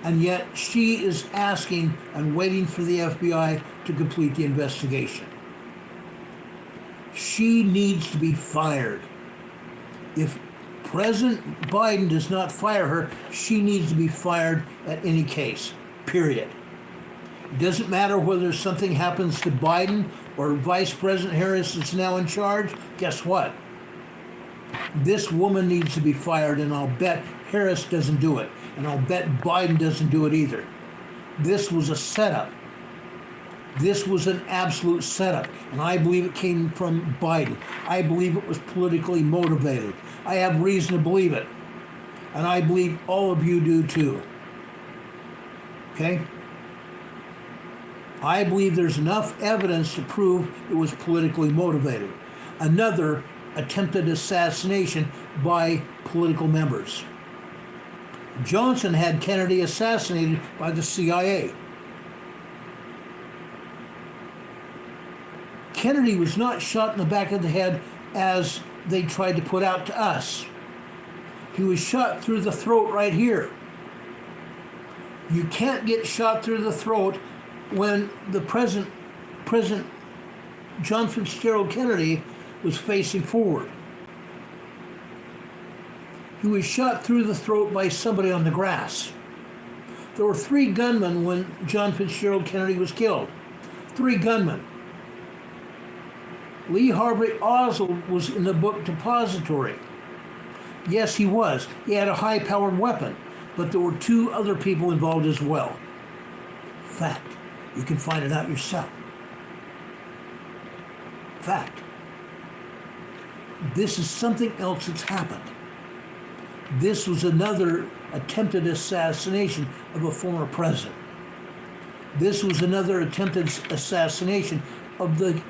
and yet she is asking and waiting for the FBI to complete the investigation. She needs to be fired. If President Biden does not fire her, she needs to be fired at any case, period. It doesn't matter whether something happens to Biden or Vice President Harris is now in charge. Guess what? This woman needs to be fired, and I'll bet Harris doesn't do it. And I'll bet Biden doesn't do it either. This was a setup. This was an absolute setup, and I believe it came from Biden. I believe it was politically motivated. I have reason to believe it, and I believe all of you do too. Okay? I believe there's enough evidence to prove it was politically motivated. Another attempted assassination by political members. Johnson had Kennedy assassinated by the CIA. Kennedy was not shot in the back of the head as they tried to put out to us. He was shot through the throat right here. You can't get shot through the throat when the President John Fitzgerald Kennedy was facing forward. He was shot through the throat by somebody on the grass. There were 3 gunmen when John Fitzgerald Kennedy was killed. 3 gunmen. Lee Harvey Oswald was in the book depository. Yes, he was. He had a high-powered weapon, but there were 2 other people involved as well. Fact. You can find it out yourself. Fact. This is something else that's happened. This was another attempted assassination of a former president. This was another attempted assassination of the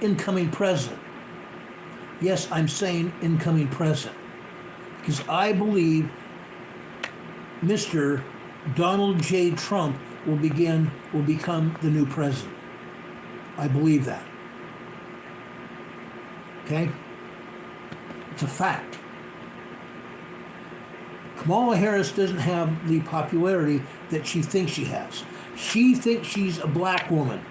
incoming president. Yes, I'm saying incoming president, because I believe Mr. Donald J. Trump will become the new president. I believe that. Okay? It's a fact. Kamala Harris doesn't have the popularity that she thinks she has. She thinks she's a black woman.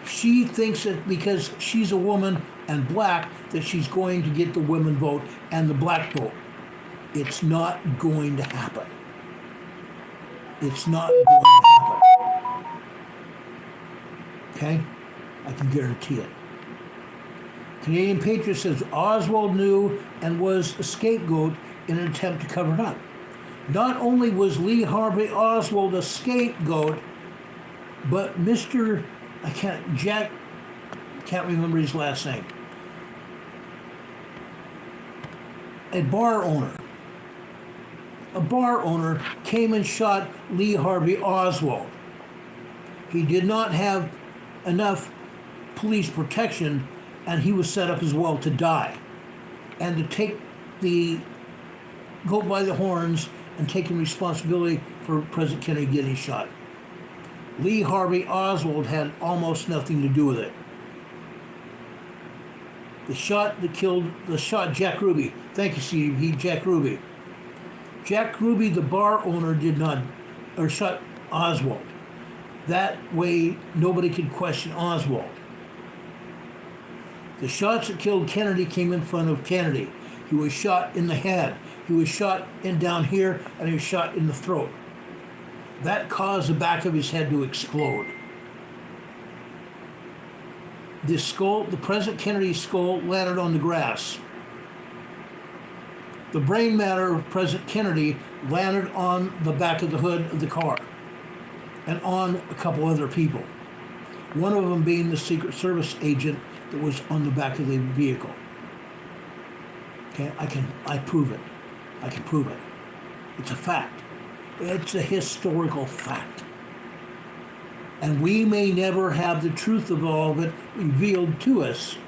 She thinks that because she's a woman and black, that she's going to get the women vote and the black vote. It's not going to happen. It's not going to happen. Okay? I can guarantee it. Canadian Patriot says Oswald knew and was a scapegoat in an attempt to cover it up. Not only was Lee Harvey Oswald a scapegoat, but Mr. Jack can't remember his last name. A bar owner came and shot Lee Harvey Oswald. He did not have enough police protection, and he was set up as well to die. And to take the goat by the horns and taking responsibility for President Kennedy getting shot. Lee Harvey Oswald had almost nothing to do with it. The shot Jack Ruby. Thank you, Steve. Jack Ruby. Jack Ruby, the bar owner, shot Oswald. That way, nobody could question Oswald. The shots that killed Kennedy came in front of Kennedy. He was shot in the head. He was shot down here, and he was shot in the throat. That caused the back of his head to explode. The President Kennedy's skull landed on the grass. The brain matter of President Kennedy landed on the back of the hood of the car and on a couple other people. One of them being the Secret Service agent that was on the back of the vehicle. Okay, I prove it. I can prove it. It's a fact. It's a historical fact. And we may never have the truth of all of it revealed to us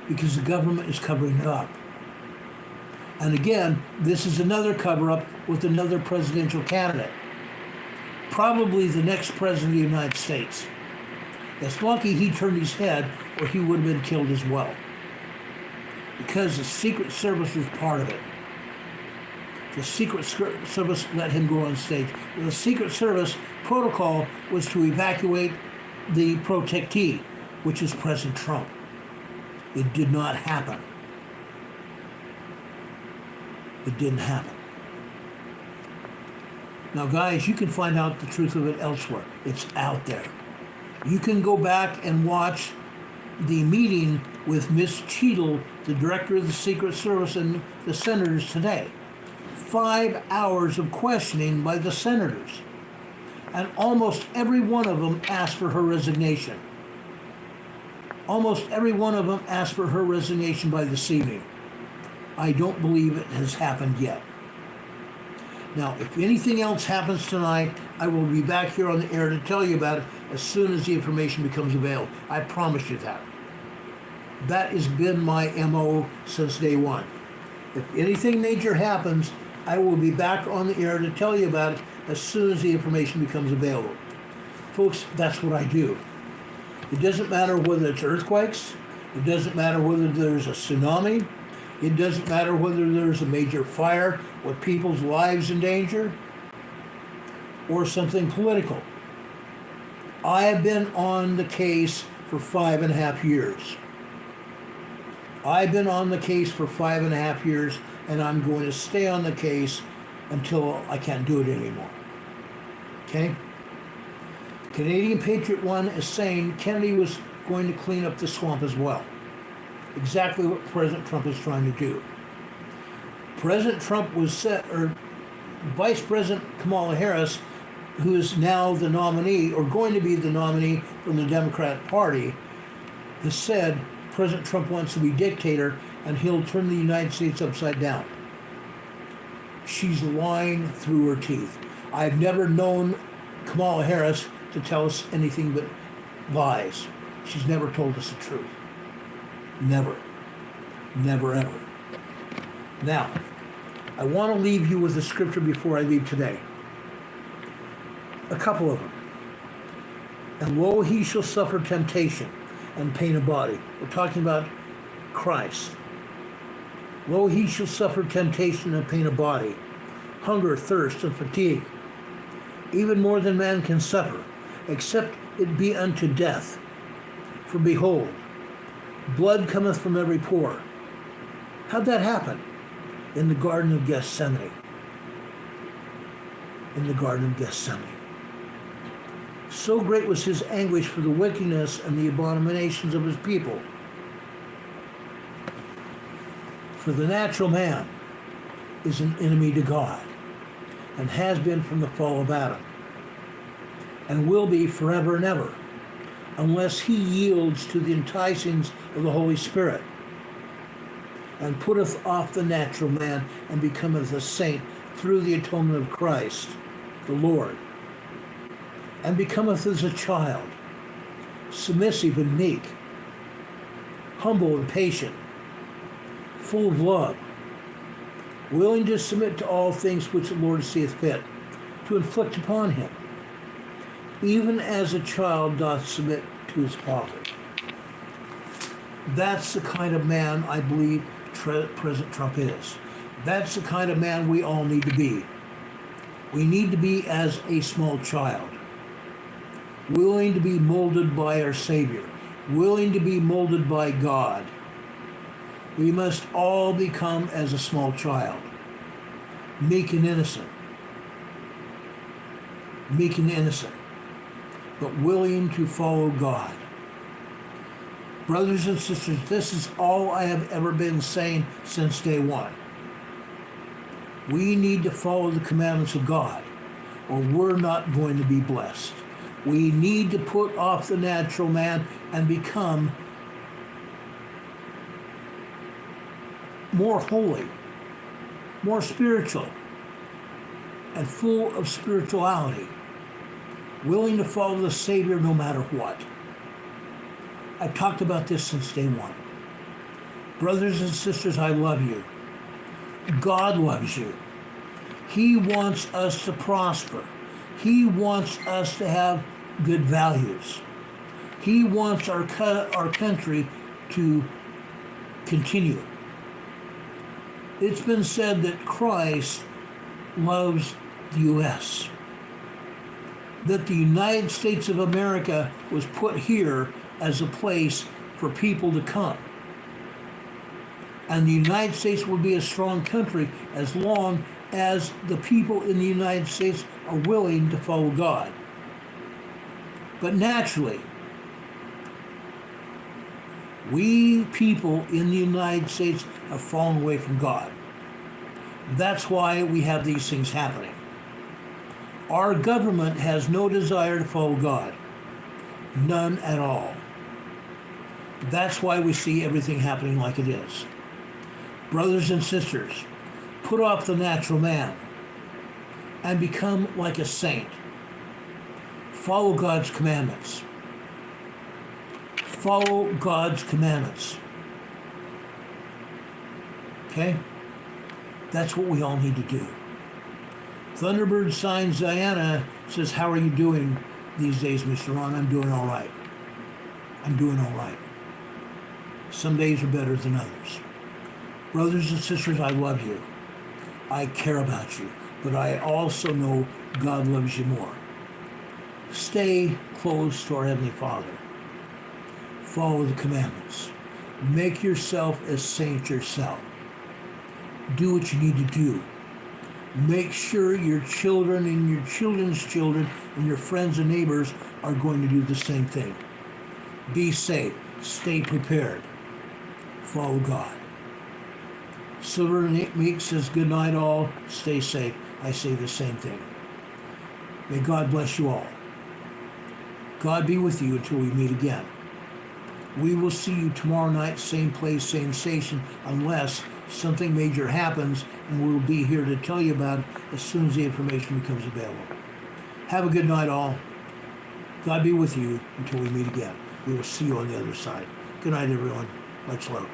because the government is covering it up. And again, this is another cover-up with another presidential candidate. Probably the next president of the United States. It's lucky he turned his head or he would have been killed as well. Because the Secret Service was part of it. The Secret Service let him go on stage. The Secret Service protocol was to evacuate the protectee, which is President Trump. It did not happen. It didn't happen. Now guys, you can find out the truth of it elsewhere. It's out there. You can go back and watch the meeting with Miss Cheadle, the director of the Secret Service, and the senators today. 5 hours of questioning by the senators. And almost every one of them asked for her resignation. Almost every one of them asked for her resignation by this evening. I don't believe it has happened yet. Now, if anything else happens tonight, I will be back here on the air to tell you about it as soon as the information becomes available. I promise you that. That has been my MO since day one. If anything major happens, I will be back on the air to tell you about it as soon as the information becomes available. Folks, that's what I do. It doesn't matter whether it's earthquakes. It doesn't matter whether there's a tsunami. It doesn't matter whether there's a major fire with people's lives in danger or something political. I have been on the case for 5.5 years. I've been on the case for 5.5 years, and I'm going to stay on the case until I can't do it anymore. Okay? Canadian Patriot One is saying Kennedy was going to clean up the swamp as well. Exactly what President Trump is trying to do. President Trump was Vice President Kamala Harris, who is now the nominee, or going to be the nominee from the Democrat Party, has said President Trump wants to be dictator and he'll turn the United States upside down. She's lying through her teeth. I've never known Kamala Harris to tell us anything but lies. She's never told us the truth. Never. Never ever. Now, I want to leave you with a scripture before I leave today. A couple of them. And lo, he shall suffer temptation and pain of body. We're talking about Christ. Lo, he shall suffer temptation and pain of body, hunger, thirst, and fatigue, even more than man can suffer, except it be unto death. For behold, blood cometh from every pore. How'd that happen? In the Garden of Gethsemane. In the Garden of Gethsemane. So great was his anguish for the wickedness and the abominations of his people. For the natural man is an enemy to God, and has been from the fall of Adam, and will be forever and ever, unless he yields to the enticings of the Holy Spirit, and putteth off the natural man, and becometh a saint through the atonement of Christ, the Lord, and becometh as a child, submissive and meek, humble and patient, full of love, willing to submit to all things which the Lord seeth fit, to inflict upon him, even as a child doth submit to his father. That's the kind of man I believe President Trump is. That's the kind of man we all need to be. We need to be as a small child, willing to be molded by our Savior, willing to be molded by God. We must all become as a small child, meek and innocent, but willing to follow God. Brothers and sisters, this is all I have ever been saying since day one. We need to follow the commandments of God, or we're not going to be blessed. We need to put off the natural man and become more holy, more spiritual, and full of spirituality, willing to follow the Savior no matter what. I've talked about this since day one. Brothers and sisters, I love you. God loves you. He wants us to prosper. He wants us to have good values. He wants our country to continue. It's been said that Christ loves the U.S., that the United States of America was put here as a place for people to come. And the United States will be a strong country as long as the people in the United States are willing to follow God. But naturally, we people in the United States have fallen away from God. That's why we have these things happening. Our government has no desire to follow God. None at all. That's why we see everything happening like it is. Brothers and sisters, put off the natural man and become like a saint. Follow God's commandments. Follow God's commandments. Okay? That's what we all need to do. Thunderbird Signs Diana says, how are you doing these days, Mr. Ron? I'm doing all right. I'm doing all right. Some days are better than others. Brothers and sisters, I love you. I care about you. But I also know God loves you more. Stay close to our Heavenly Father. Follow the commandments. Make yourself a saint yourself. Do what you need to do. Make sure your children and your children's children and your friends and neighbors are going to do the same thing. Be safe. Stay prepared. Follow God. Silver Meek says, good night all. Stay safe. I say the same thing. May God bless you all. God be with you until we meet again. We will see you tomorrow night, same place, same station, unless something major happens, and we'll be here to tell you about it as soon as the information becomes available. Have a good night all. God be with you until we meet again. We will see you on the other side. Good night, everyone. Much love.